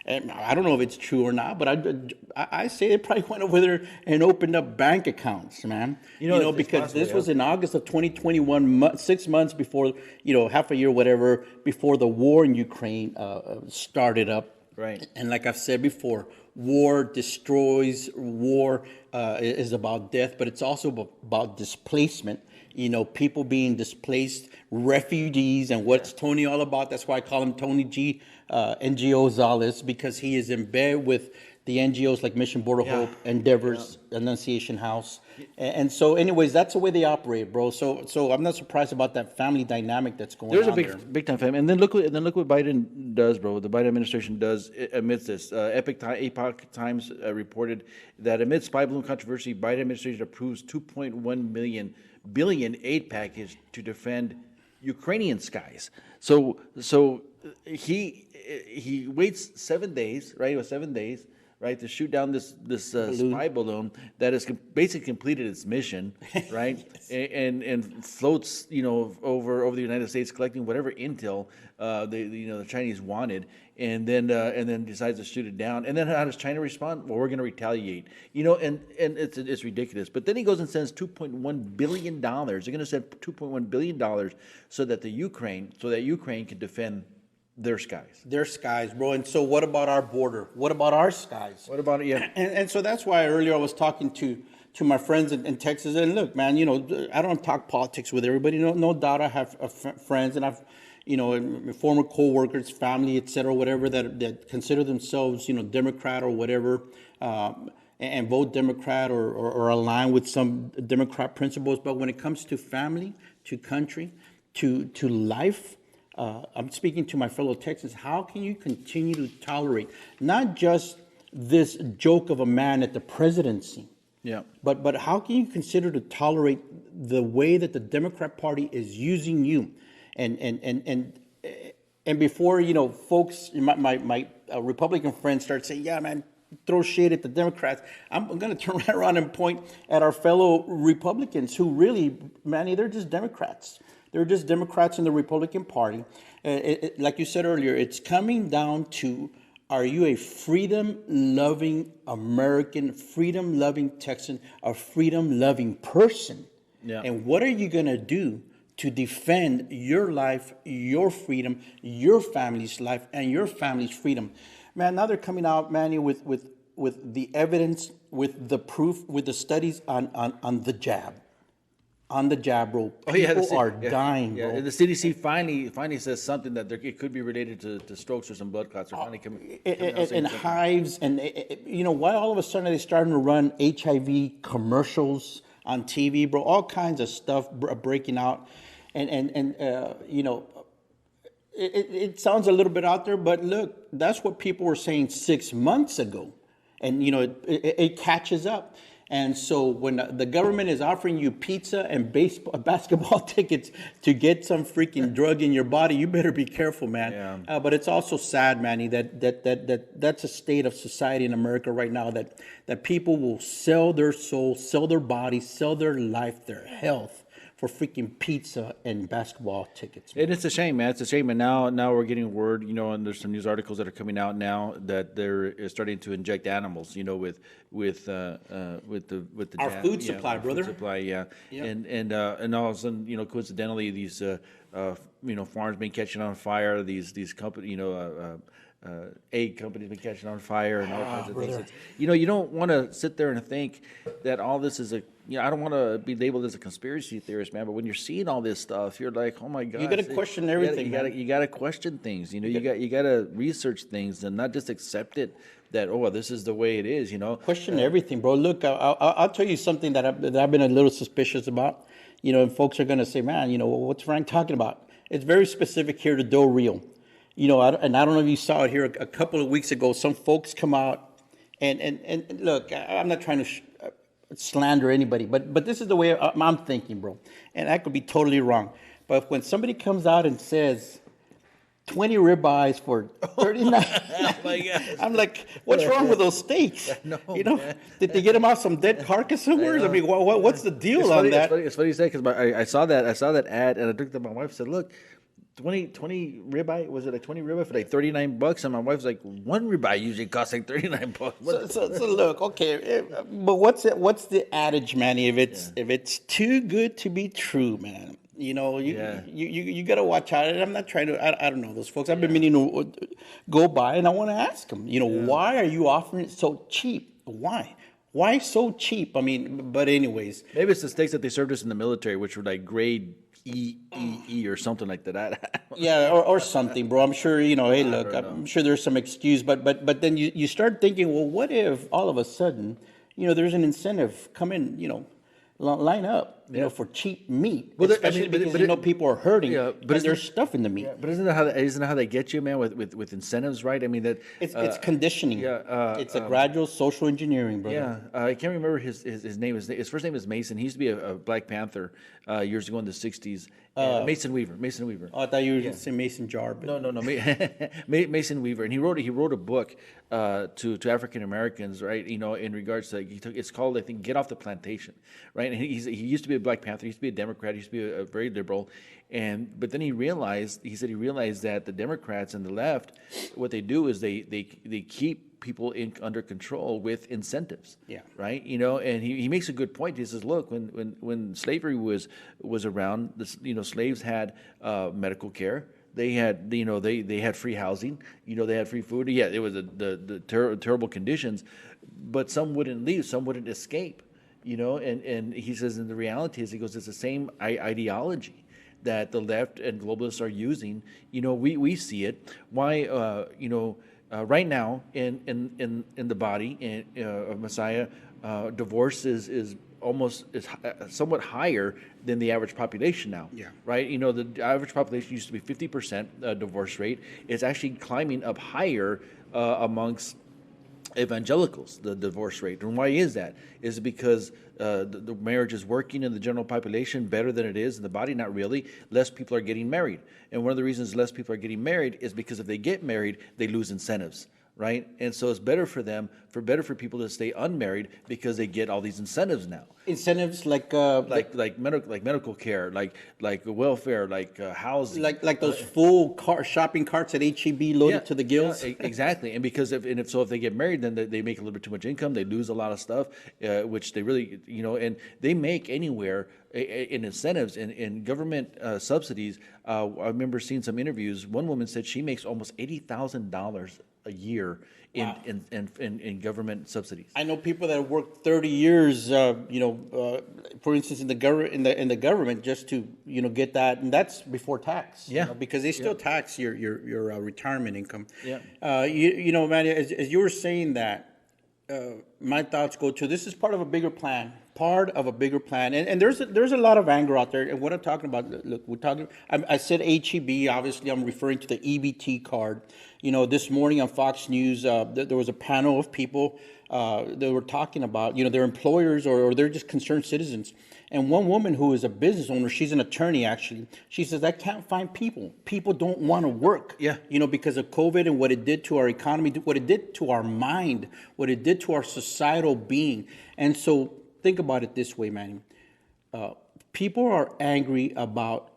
and I don't know if it's true or not, but I say they probably went over there and opened up bank accounts, man. Because possible, this was in August of 2021, 6 months before, half a year, whatever, before the war in Ukraine started up. Right. And like I've said before, war destroys. War is about death, but it's also about displacement. People being displaced, refugees, and what's Tony all about? That's why I call him Tony G. NGO Zales, because he is in bed with the NGOs like Mission Border Hope, Endeavors, Annunciation House. And so, anyways, that's the way they operate, bro. So I'm not surprised about that family dynamic that's going on. There's a big time family. And then look what Biden does, bro. The Biden administration does amidst this. Epoch Times reported that amid spy balloon controversy, Biden administration approves $2.1 billion aid package to defend Ukrainian skies. So he waits 7 days, right? It was 7 days, right, to shoot down this spy balloon that has basically completed its mission, right, and floats, over the United States, collecting whatever intel the Chinese wanted, and then decides to shoot it down. And then how does China respond? Well, we're going to retaliate, and it's ridiculous. But then he goes and sends $2.1 billion. They're going to send $2.1 billion so that Ukraine can defend their skies. Their skies, bro. And so what about our border? What about our skies? What about it? Yeah. And so that's why earlier I was talking to my friends in Texas. And look, man, I don't talk politics with everybody. No doubt I have friends, and I've, former co-workers, family, et cetera, whatever, that consider themselves, Democrat or whatever, and vote Democrat or align with some Democrat principles. But when it comes to family, to country, to life, I'm speaking to my fellow Texans. How can you continue to tolerate not just this joke of a man at the presidency, but how can you consider to tolerate the way that the Democrat Party is using you, and before folks, my Republican friends start saying, yeah, man, throw shade at the Democrats, I'm going to turn right around and point at our fellow Republicans who really, Manny, they're just Democrats. They're just Democrats in the Republican Party. Like you said earlier, it's coming down to, are you a freedom-loving American, freedom-loving Texan, a freedom-loving person? Yeah. And what are you going to do to defend your life, your freedom, your family's life, and your family's freedom? Man, now they're coming out, Manny, with the evidence, with the proof, with the studies on the jab. On the jab, bro. People are dying, bro. Yeah, the CDC finally says something that it could be related to strokes or some blood clots. Or and hives, and why all of a sudden are they starting to run HIV commercials on TV, bro? All kinds of stuff breaking out, and it sounds a little bit out there, but look, that's what people were saying 6 months ago, and it catches up. And so when the government is offering you pizza and basketball tickets to get some freaking drug in your body, you better be careful, man. Yeah. But it's also sad, Manny, that's a state of society in America right now, that people will sell their soul, sell their body, sell their life, their health for freaking pizza and basketball tickets, man. And it's a shame, man. It's a shame. And now we're getting word, and there's some news articles that are coming out now that they're starting to inject animals, with the Our food supply, brother. Food supply, yeah. Yep. And all of a sudden, coincidentally, these farms been catching on fire. These companies, egg companies been catching on fire and all kinds of things. You don't want to sit there and think that all this is I don't want to be labeled as a conspiracy theorist, man. But when you're seeing all this stuff, you're like, oh my God! You got to question everything. You got to question things. You got to research things and not just accept it that this is the way it is. Question everything, bro. Look, I'll tell you something that I've been a little suspicious about. And folks are gonna say, man, what's Frank talking about? It's very specific here to Del Rio. And I don't know if you saw it here a couple of weeks ago. Some folks come out and look, I'm not trying to slander anybody, but this is the way I'm thinking, bro. And I could be totally wrong. But when somebody comes out and says 20 ribeyes for 39, oh my gosh. I'm like, what's wrong with those steaks? No, did they get them out some dead carcass somewhere? I mean, what's the deal on that? It's funny you say, because I saw that ad, and I looked at my wife and said, look, 20 ribeye, was it like 20 ribeye for like $39? And my wife's like, one ribeye usually costs like $39. So look, okay, but what's the adage, Manny? If it's too good to be true, man, you got to watch out. And I'm not trying to, I don't know those folks. I've been meaning to go by, and I want to ask them, why are you offering it so cheap? Why so cheap? I mean, but anyways. Maybe it's the steaks that they served us in the military, which were like grade E or something like that. Yeah, or something, bro. I'm sure, hey, look, I'm sure there's some excuse, but then you start thinking, well, what if all of a sudden, there's an incentive, come in, line up. for cheap meat, Well, especially because people are hurting, but there's stuff in the meat. But isn't that how they get you, man? With incentives, right? I mean that It's conditioning. It's a gradual social engineering, brother. Yeah, I can't remember his name. His first name is Mason. He used to be a Black Panther years ago in the '60s. Mason Weaver. Mason Weaver. Oh, I thought you were going to say Mason Jar. But... No. Mason Weaver, and he wrote a book to African Americans, right? In regards to it's called, I think, "Get Off the Plantation," right? And he used to be a Black Panther. He used to be a Democrat. He used to be a very liberal, but then he said he realized that the Democrats and the left, what they do is they keep people under control with incentives. Yeah. Right. And he makes a good point. He says, look, when slavery was around, slaves had medical care. They had, they had free housing. They had free food. Yeah, it was the terrible conditions, but some wouldn't leave. Some wouldn't escape. And he says, and the reality is, he goes, it's the same ideology that the left and globalists are using. We see it. Why, right now in the body of Messiah, divorce is somewhat higher than the average population now. Yeah. Right. The average population used to be 50% divorce rate. It's actually climbing up higher amongst evangelicals, the divorce rate. And why is that? Is it because the marriage is working in the general population better than it is in the body? Not really. Less people are getting married. And one of the reasons less people are getting married is because if they get married, they lose incentives. Right. And so it's better for them, for people to stay unmarried because they get all these incentives now. Incentives like medical care, like welfare, like housing, like those full shopping carts at HEB loaded to the gills. Yeah, exactly. And if they get married, then they make a little bit too much income. They lose a lot of stuff, which they really, and they make anywhere in incentives and in government subsidies. I remember seeing some interviews. One woman said she makes almost $80,000 a year in government subsidies. I know people that have worked 30 years, for instance, in the government just to get that, and that's before tax. Yeah, because they still tax your retirement income. Yeah. Manny, as you were saying that, my thoughts go to this is part of a bigger plan. And there's a lot of anger out there. And what I'm talking about, look, I said HEB, obviously I'm referring to the EBT card. This morning on Fox News, there was a panel of people that were talking about, their employers or they're just concerned citizens. And one woman who is a business owner, she's an attorney actually, she says, I can't find people. People don't want to work. Yeah. Because of COVID and what it did to our economy, what it did to our mind, what it did to our societal being. And so, think about it this way, Manny. People are angry about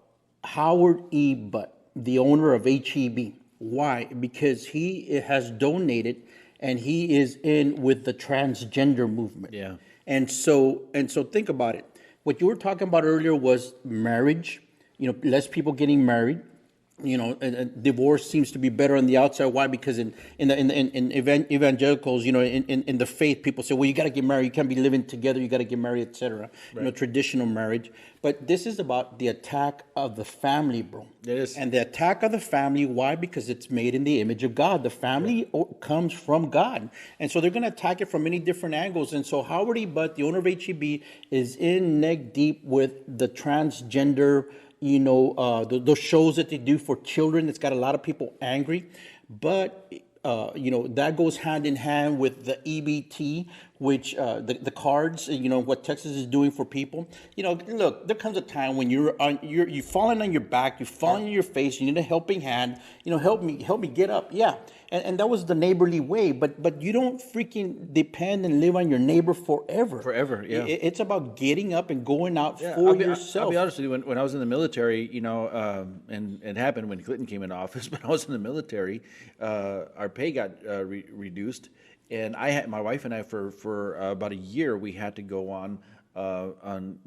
Howard E. Butt, the owner of HEB. Why? Because he has donated and he is in with the transgender movement. Yeah. And so think about it. What you were talking about earlier was marriage, less people getting married. And divorce seems to be better on the outside. Why? Because in evangelicals, in the faith, people say, well, you got to get married. You can't be living together. You got to get married, etc. Right. Traditional marriage. But this is about the attack of the family, bro. It is. And the attack of the family. Why? Because it's made in the image of God. The family comes from God, and so they're going to attack it from many different angles. And so Howard E. Butt, the owner of HEB, is in neck deep with the transgender. Those shows that they do for children, it's got a lot of people angry. But, that goes hand in hand with the EBT, which the cards, what Texas is doing for people. Look, there comes a time when you're falling on your back, you're falling on your face, you need a helping hand. Help me get up. Yeah. And that was the neighborly way, but you don't freaking depend and live on your neighbor forever. Forever, yeah. It's about getting up and going out for yourself. I'll be honest with you. When I was in the military, and it happened when Clinton came into office. But I was in the military, our pay got reduced, and my wife and I for about a year we had to go on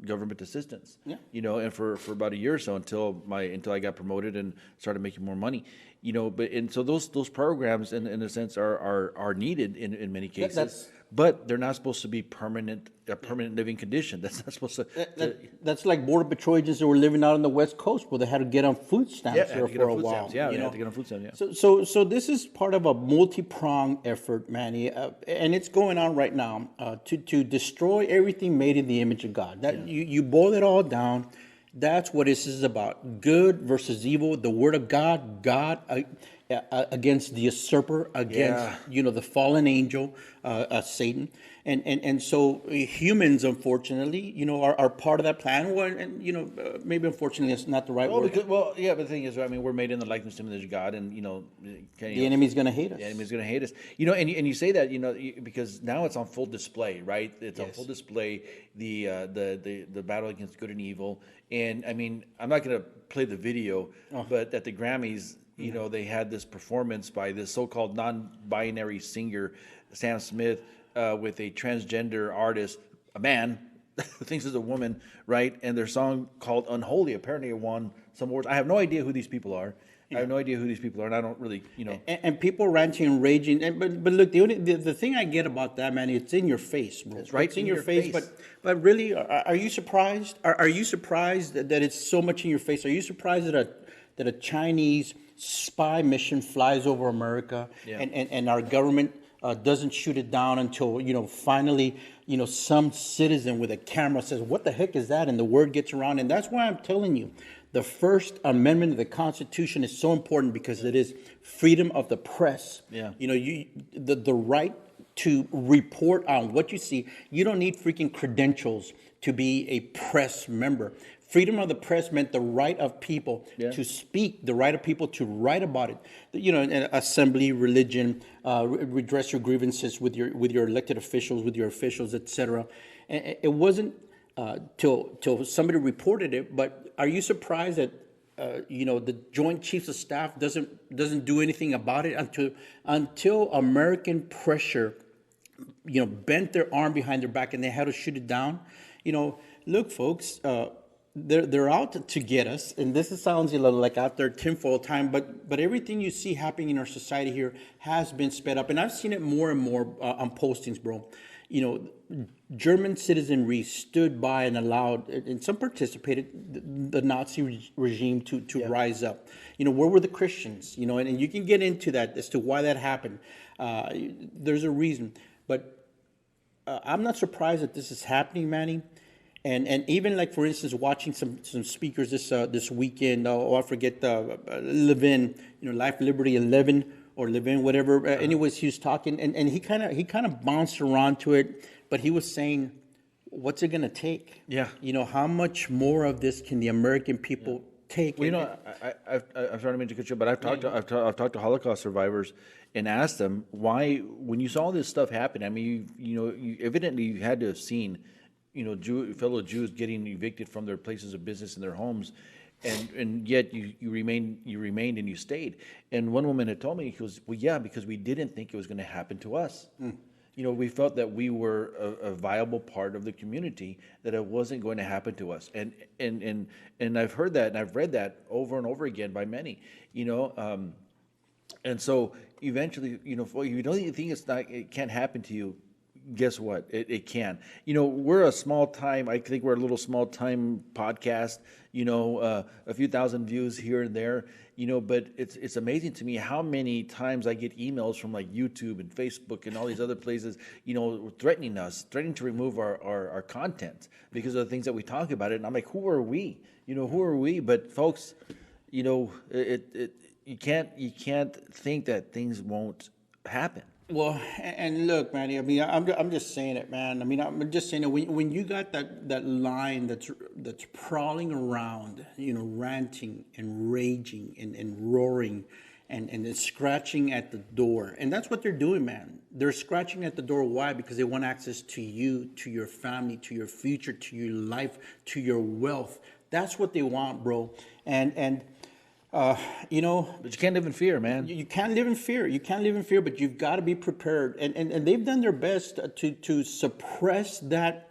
government assistance. Yeah. And for about a year or so until I got promoted and started making more money. So those programs in a sense are needed in many cases. but they're not supposed to be a permanent living condition. That's not supposed That's like Border Patrol agents that were living out on the West Coast where they had to get on food stamps yeah, there for a while. Yeah, you they know? have to get on food stamps. Yeah. So this is part of a multi-pronged effort, Manny, and it's going on right now to destroy everything made in the image of God. That you boil it all down. That's what this is about: good versus evil. The Word of God, against the usurper, against the fallen angel, Satan, and so humans, unfortunately, are part of that plan. Well, and maybe unfortunately, it's not the right word. But the thing is, I mean, we're made in the likeness and image of God, and The enemy's going to hate us. The enemy's going to hate us. And you say that, because now it's on full display, right? It's on full display, the battle against good and evil. And I mean, I'm not going to play the video, but at the Grammys, they had this performance by this so-called non-binary singer, Sam Smith, with a transgender artist, a man who thinks is a woman, right? And their song called "Unholy" apparently won some awards. I have no idea who these people are. I have no idea who these people are, and I don't really, And people ranting and raging. But look, the thing I get about that, man, it's in your face, bro. It's right It's in your face. But really, are you surprised? Are you surprised that it's so much in your face? Are you surprised that a Chinese spy mission flies over America and our government doesn't shoot it down until finally some citizen with a camera says, "What the heck is that?" And the word gets around, and that's why I'm telling you. The First Amendment of the Constitution is so important because it is freedom of the press. Yeah. The right to report on what you see. You don't need freaking credentials to be a press member. Freedom of the press meant the right of people to speak, the right of people to write about it. Assembly, religion, redress your grievances with your elected officials, with your officials, etc. And it wasn't till somebody reported it. But are you surprised that the Joint Chiefs of Staff doesn't do anything about it until American pressure bent their arm behind their back and they had to shoot it down? Look, folks, they're out to get us, and this sounds a little like out there tinfoil time, but everything you see happening in our society here has been sped up, and I've seen it more and more on postings, bro. German citizenry stood by and allowed, and some participated, the Nazi regime to rise up. Where were the Christians? And you can get into that as to why that happened. There's a reason, but I'm not surprised that this is happening, Manny. And even like, for instance, watching some speakers this weekend. I forget Levin, Life, Liberty, and Levin, or Levin, whatever. Anyways, he was talking, and he kind of bounced around to it, but he was saying, "What's it gonna take? Yeah. How much more of this can the American people take?" Well, I'm sorry to mean to cut you, but I've talked to Holocaust survivors and asked them why, when you saw this stuff happen. I mean, you evidently you had to have seen, fellow Jews getting evicted from their places of business and their homes, and yet you remained and you stayed. And one woman had told me, he goes, "Well, yeah, because we didn't think it was going to happen to us. We felt that we were a viable part of the community, that it wasn't going to happen to us." And I've heard that and I've read that over and over again by many, and so eventually, you don't think it can't happen to you. Guess what? It can. We're a small time. I think we're a little small time podcast. A few thousand views here and there. But it's amazing to me how many times I get emails from like YouTube and Facebook and all these other places. Threatening to remove our content because of the things that we talk about it. And I'm like, who are we? Who are we? But folks, you can't think that things won't happen. Well, and look, Manny, I mean, I'm just saying it, man. I mean, I'm just saying it. When you got that line that's prowling around, ranting and raging and roaring and scratching at the door. And that's what they're doing, man. They're scratching at the door. Why? Because they want access to you, to your family, to your future, to your life, to your wealth. That's what they want, bro. But you can't live in fear, man. You can't live in fear. You can't live in fear, but you've got to be prepared. And they've done their best to suppress that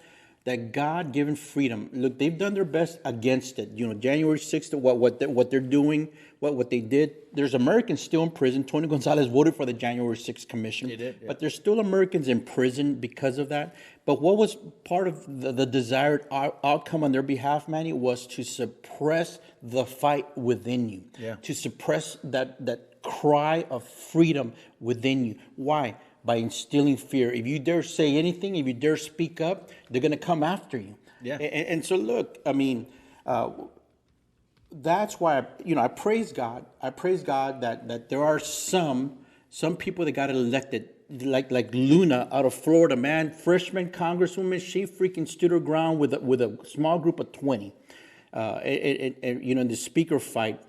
that God-given freedom. Look, they've done their best against it. January 6th, what they're doing, what they did. There's Americans still in prison. Tony Gonzalez voted for the January 6th commission. He did, yeah. But there's still Americans in prison because of that. But what was part of the desired outcome on their behalf, Manny, was to suppress the fight within you. Yeah. To suppress that cry of freedom within you. Why? By instilling fear. If you dare say anything, if you dare speak up, they're going to come after you. Yeah. And so, look, I mean, that's why I praise God. I praise God that there are some people that got elected, like Luna out of Florida, man, freshman congresswoman. She freaking stood her ground with a small group of 20. In the speaker fight.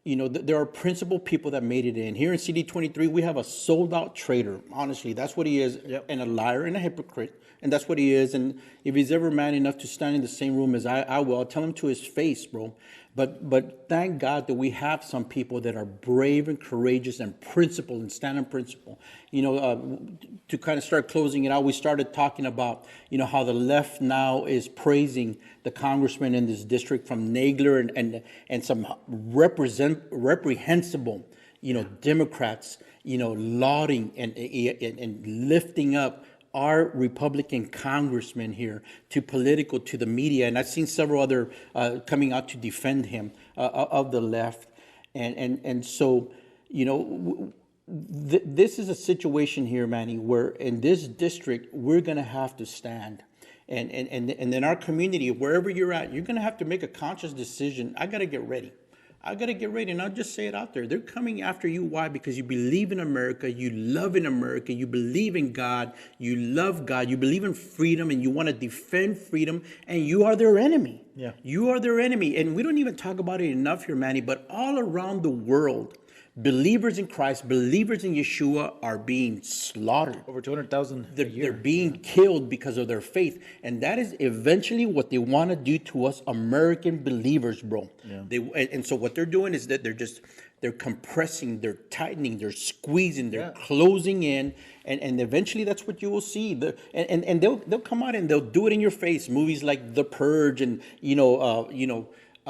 There are principled people that made it in. Here in CD23, we have a sold-out traitor. Honestly, that's what he is, Yep. and a liar and a hypocrite. And that's what he is. And if he's ever man enough to stand in the same room as I will, I'll tell him to his face, bro. But thank God that we have some people that are brave and courageous and principled and stand on principle. To kind of start closing it out, we started talking about, how the left now is praising the congressman in this district from Nagler and some reprehensible, Democrats, lauding and lifting up our Republican congressman here to the media, and I've seen several other coming out to defend him of the left, and so this is a situation here, Manny, where in this district we're going to have to stand, and in our community, wherever you're at, you're going to have to make a conscious decision. I got to get ready. And I'll just say it out there. They're coming after you. Why? Because you believe in America, you love in America, you believe in God, you love God, you believe in freedom, and you want to defend freedom, and you are their enemy. Yeah. You are their enemy. And we don't even talk about it enough here, Manny, but all around the world, believers in Christ, believers in Yeshua are being slaughtered. Over 200,000 a year. They're being killed because of their faith. And that is eventually what they want to do to us American believers, bro. Yeah. And so what they're doing is that they're compressing, they're tightening, they're squeezing, they're closing in. And eventually that's what you will see. And they'll come out and they'll do it in your face. Movies like The Purge and,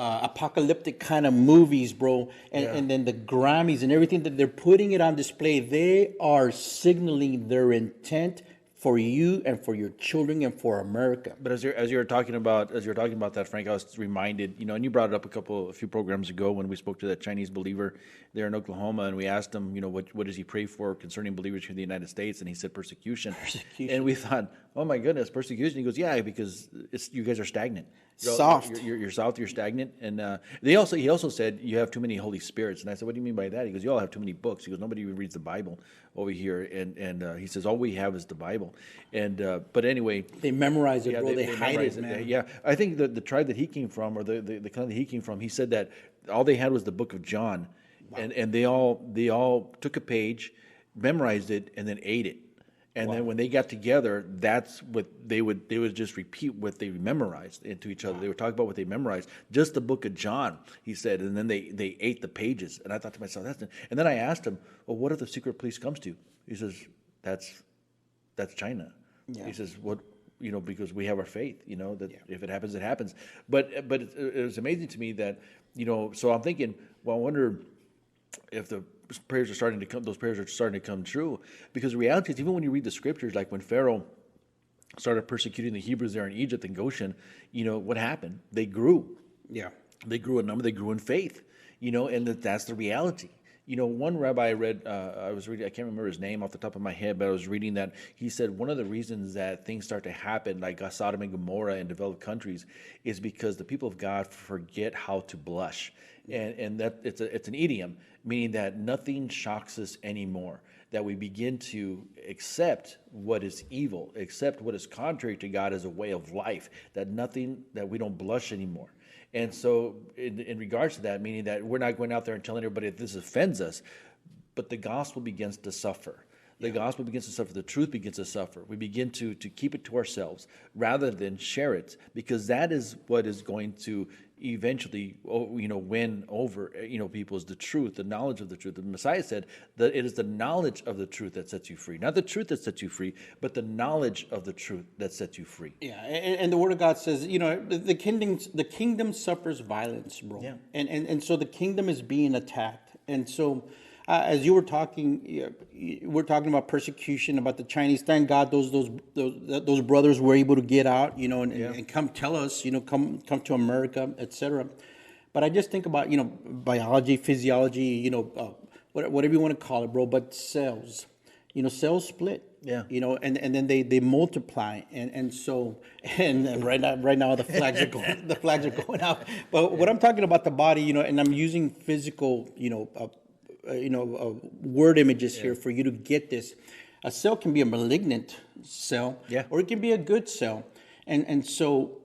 apocalyptic kind of movies, bro, and then the Grammys and everything that they're putting it on display. They are signaling their intent for you and for your children and for America. But as you were talking about that, Frank, I was reminded, and you brought it up a few programs ago when we spoke to that Chinese believer there in Oklahoma, and we asked him, what does he pray for concerning believers here in the United States, and he said persecution. And we thought, oh my goodness, persecution. He goes, yeah, because you guys are stagnant. Soft. You're soft. You're stagnant. And he also said you have too many Holy Spirits. And I said, what do you mean by that? He goes, you all have too many books. He goes, nobody even reads the Bible over here. And he says, all we have is the Bible. And but anyway, they memorize it, bro. They hide it, man. Yeah, I think the tribe that he came from, or the clan that he came from, he said that all they had was the Book of John, and they all took a page, memorized it, and then ate it. And then when they got together, that's what they would just repeat what they memorized into each other. They would talk about what they memorized, just the Book of John, he said, and then they ate the pages. And I thought to myself, and then I asked him, well, what if the secret police comes to you? He says, that's China. Yeah. He says, what? Because we have our faith, that if it happens, it happens. But it was amazing to me that, so I'm thinking, well, I wonder if those prayers are starting to come true, because the reality is, even when you read the scriptures, like when Pharaoh started persecuting the Hebrews there in Egypt and Goshen, what happened? They grew. Yeah. They grew in number, they grew in faith, and that's the reality. One rabbi I read, I was reading, I can't remember his name off the top of my head, but I was reading that he said one of the reasons that things start to happen, like Sodom and Gomorrah in developed countries, is because the people of God forget how to blush. And that it's an idiom, meaning that nothing shocks us anymore, that we begin to accept what is evil, accept what is contrary to God as a way of life, that we don't blush anymore. And so in regards to that, meaning that we're not going out there and telling everybody that this offends us, but the gospel begins to suffer. The gospel begins to suffer. The truth begins to suffer. We begin to keep it to ourselves rather than share it, because that is what is going to eventually, win over, people, is the truth, the knowledge of the truth. The Messiah said that it is the knowledge of the truth that sets you free. Not the truth that sets you free, but the knowledge of the truth that sets you free. Yeah, and the Word of God says, the kingdom suffers violence, bro. Yeah. And so the kingdom is being attacked. And so, as you were talking, we're talking about persecution, about the Chinese. Thank God those brothers were able to get out, and come tell us, come to America, etc. But I just think about, biology, physiology, whatever you want to call it, bro. But cells, cells split. Yeah. And then they multiply, and so right now the flags are going out. But what I'm talking about, the body, and I'm using physical, word images here for you to get this. A cell can be a malignant cell, or it can be a good cell, and so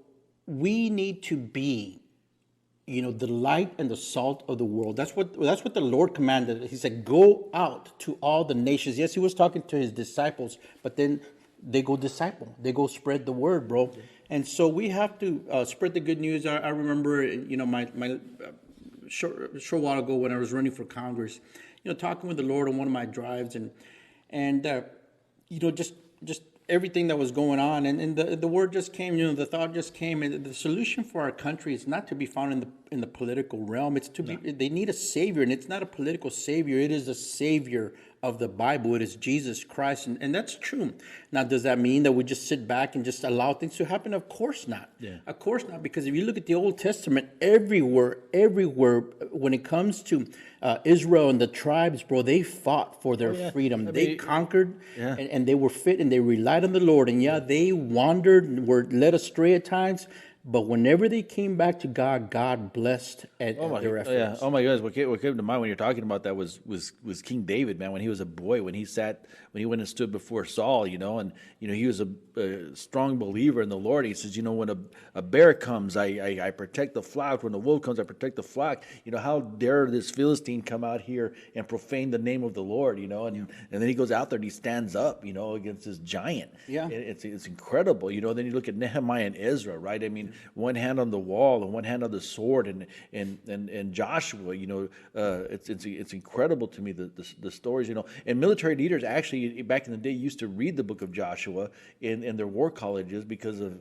we need to be, the light and the salt of the world. That's what the Lord commanded. He said, "Go out to all the nations." Yes, he was talking to his disciples, but then they go disciple. They go spread the word, bro. And so we have to spread the good news. I remember, my short while ago when I was running for Congress, talking with the Lord on one of my drives, and just everything that was going on, and the word just came, the thought just came, and the solution for our country is not to be found in the political realm. It's to be, they need a savior, and it's not a political savior. It is a savior of the Bible. It is Jesus Christ, and that's true. Now, does that mean that we just sit back and just allow things to happen? Of course not. Yeah. Of course not, because if you look at the Old Testament, everywhere, when it comes to Israel and the tribes, bro, they fought for their freedom. They conquered, and they were fit, and they relied on the Lord. And they wandered and were led astray at times. But whenever they came back to God, God blessed their efforts. Yeah. Oh my goodness! What came to mind when you're talking about that was King David, man. When he was a boy, when he went and stood before Saul, and he was a strong believer in the Lord. He says, when a bear comes, I protect the flock. When the wolf comes, I protect the flock. How dare this Philistine come out here and profane the name of the Lord? And then he goes out there and he stands up, against this giant. Yeah, it's incredible. Then you look at Nehemiah and Ezra, right? I mean, one hand on the wall and one hand on the sword, and Joshua. It's incredible to me the stories. And military leaders actually back in the day used to read the book of Joshua in their war colleges because of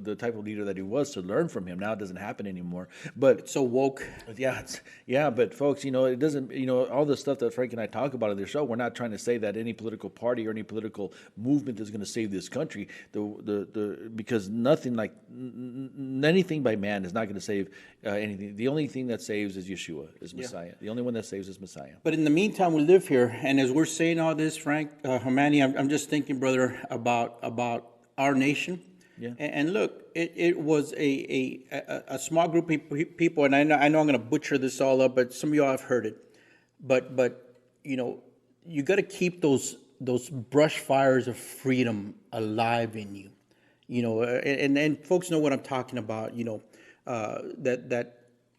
the type of leader that he was, to learn from him. Now it doesn't happen anymore. But it's so woke. Yeah. But folks, it doesn't. All the stuff that Frank and I talk about in the show, we're not trying to say that any political party or any political movement is going to save this country. Because anything by man is not going to save anything. The only thing that saves is Yeshua, is Messiah. The only one that saves is Messiah. But in the meantime, we live here, and as we're saying all this, Frank, Manny, I'm just thinking, brother, about our nation. Yeah. And look, it was a small group of people, and I know I'm going to butcher this all up, but some of y'all have heard it. But you got to keep those brush fires of freedom alive in you. And folks know what I'm talking about. That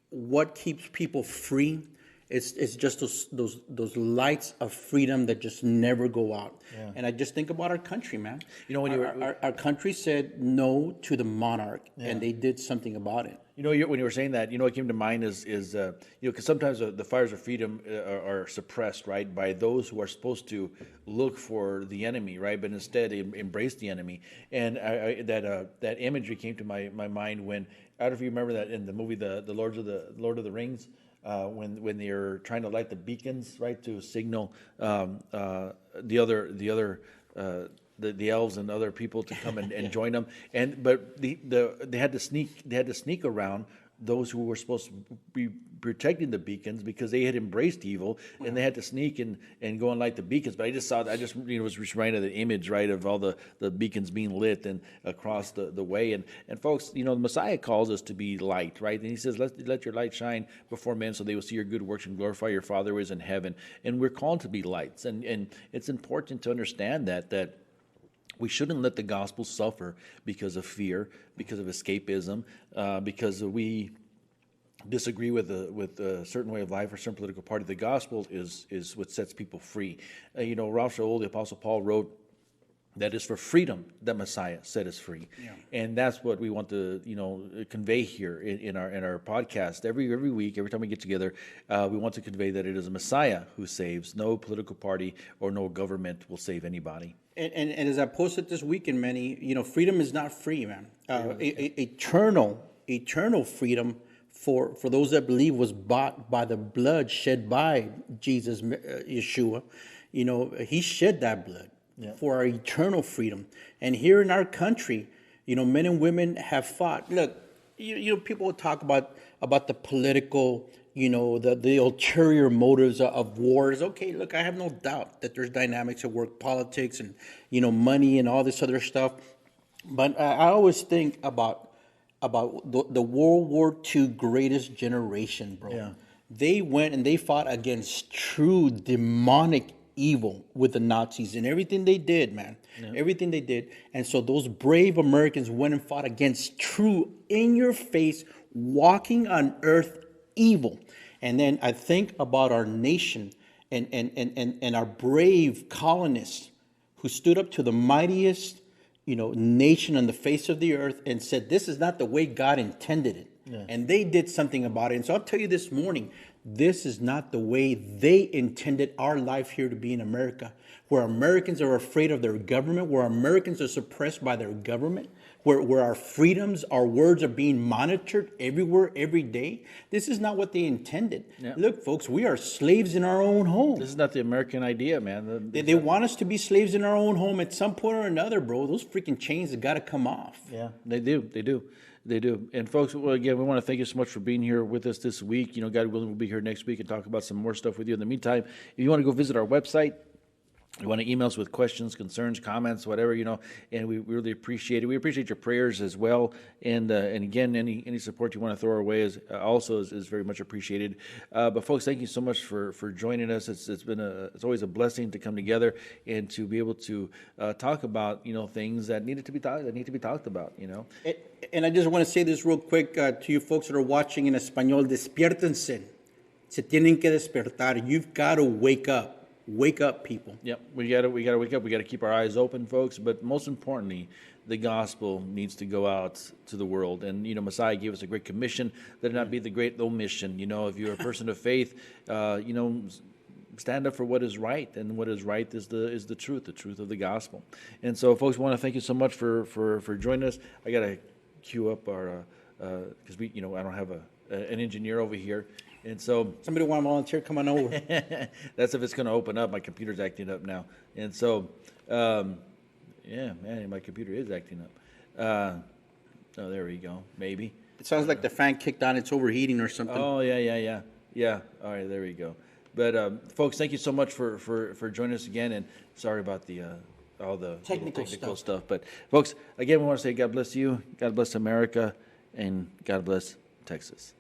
what keeps people free. It's just those lights of freedom that just never go out. Yeah. And I just think about our country, man. When our country said no to the monarch, and they did something about it. When you were saying that, what came to mind is because sometimes the fires of freedom are suppressed, right, by those who are supposed to look for the enemy, right, but instead embrace the enemy. And that imagery came to my mind when, I don't know if you remember that in the movie the Lord of the Rings. When they're trying to light the beacons, right, to signal the elves and other people to come and join them, but they had to sneak around those who were supposed to be protecting the beacons, because they had embraced evil, and they had to sneak and go and light the beacons. But I just was just reminded of the image, right, of all the beacons being lit and across the way. And folks, the Messiah calls us to be light, right? And he says, let your light shine before men, so they will see your good works and glorify your Father who is in heaven. And we're called to be lights. And it's important to understand that we shouldn't let the gospel suffer because of fear, because of escapism, because we disagree with a certain way of life or certain political party. The gospel is what sets people free. Ralph Shaul, the Apostle Paul, wrote that is for freedom that Messiah set us free, and that's what we want to convey here in our podcast every week. Every time we get together, we want to convey that it is a Messiah who saves. No political party or no government will save anybody. And as I posted this weekend, Manny, freedom is not free, man. Eternal freedom for those that believe was bought by the blood shed by Jesus, Yeshua. He shed that blood for our eternal freedom. And here in our country, men and women have fought. Look, people talk about the political, the ulterior motives of wars. Okay, look, I have no doubt that there's dynamics at work, politics and, money and all this other stuff. But I always think about the World War II greatest generation, bro. Yeah. They went and they fought against true demonic evil with the Nazis and everything they did, man. Yeah. Everything they did. And so those brave Americans went and fought against true, in your face, walking on earth evil. And then I think about our nation and our brave colonists who stood up to the mightiest nation on the face of the earth and said, this is not the way God intended it. Yeah. And they did something about it. And so I'll tell you this morning, this is not the way they intended our life here to be in America, where Americans are afraid of their government, where Americans are suppressed by their government, where our freedoms, our words are being monitored everywhere, every day. This is not what they intended. Yeah. Look, folks, we are slaves in our own home. This is not the American idea, man. They want us to be slaves in our own home at some point or another, bro. Those freaking chains have got to come off. Yeah, they do. And folks, well, again, we want to thank you so much for being here with us this week. God willing, we'll be here next week and talk about some more stuff with you. In the meantime, if you want to go visit our website, you want to email us with questions, concerns, comments, whatever, and we really appreciate it. We appreciate your prayers as well. And again, any support you want to throw our way is very much appreciated. But folks, thank you so much for joining us. It's always a blessing to come together and to be able to talk about, things that need to be talked about, And I just want to say this real quick to you folks that are watching in español, despiértense. Se tienen que despertar. You've got to wake up. Wake up, people. Yep, we gotta wake up. We gotta keep our eyes open, folks. But most importantly, the gospel needs to go out to the world. And Messiah gave us a great commission. Let it not be the great omission. If you're a person of faith, stand up for what is right, and what is right is the truth of the gospel. And so, folks, we want to thank you so much for joining us. I gotta queue up our because I don't have an engineer over here. And so somebody want to volunteer, come on over. That's if it's going to open up. My computer's acting up now. And so, my computer is acting up. Oh, there we go. Maybe. It sounds like the fan kicked on. It's overheating or something. Oh, yeah. All right, there we go. But, folks, thank you so much for joining us again. And sorry about all the technical stuff. But, folks, again, we want to say God bless you, God bless America, and God bless Texas.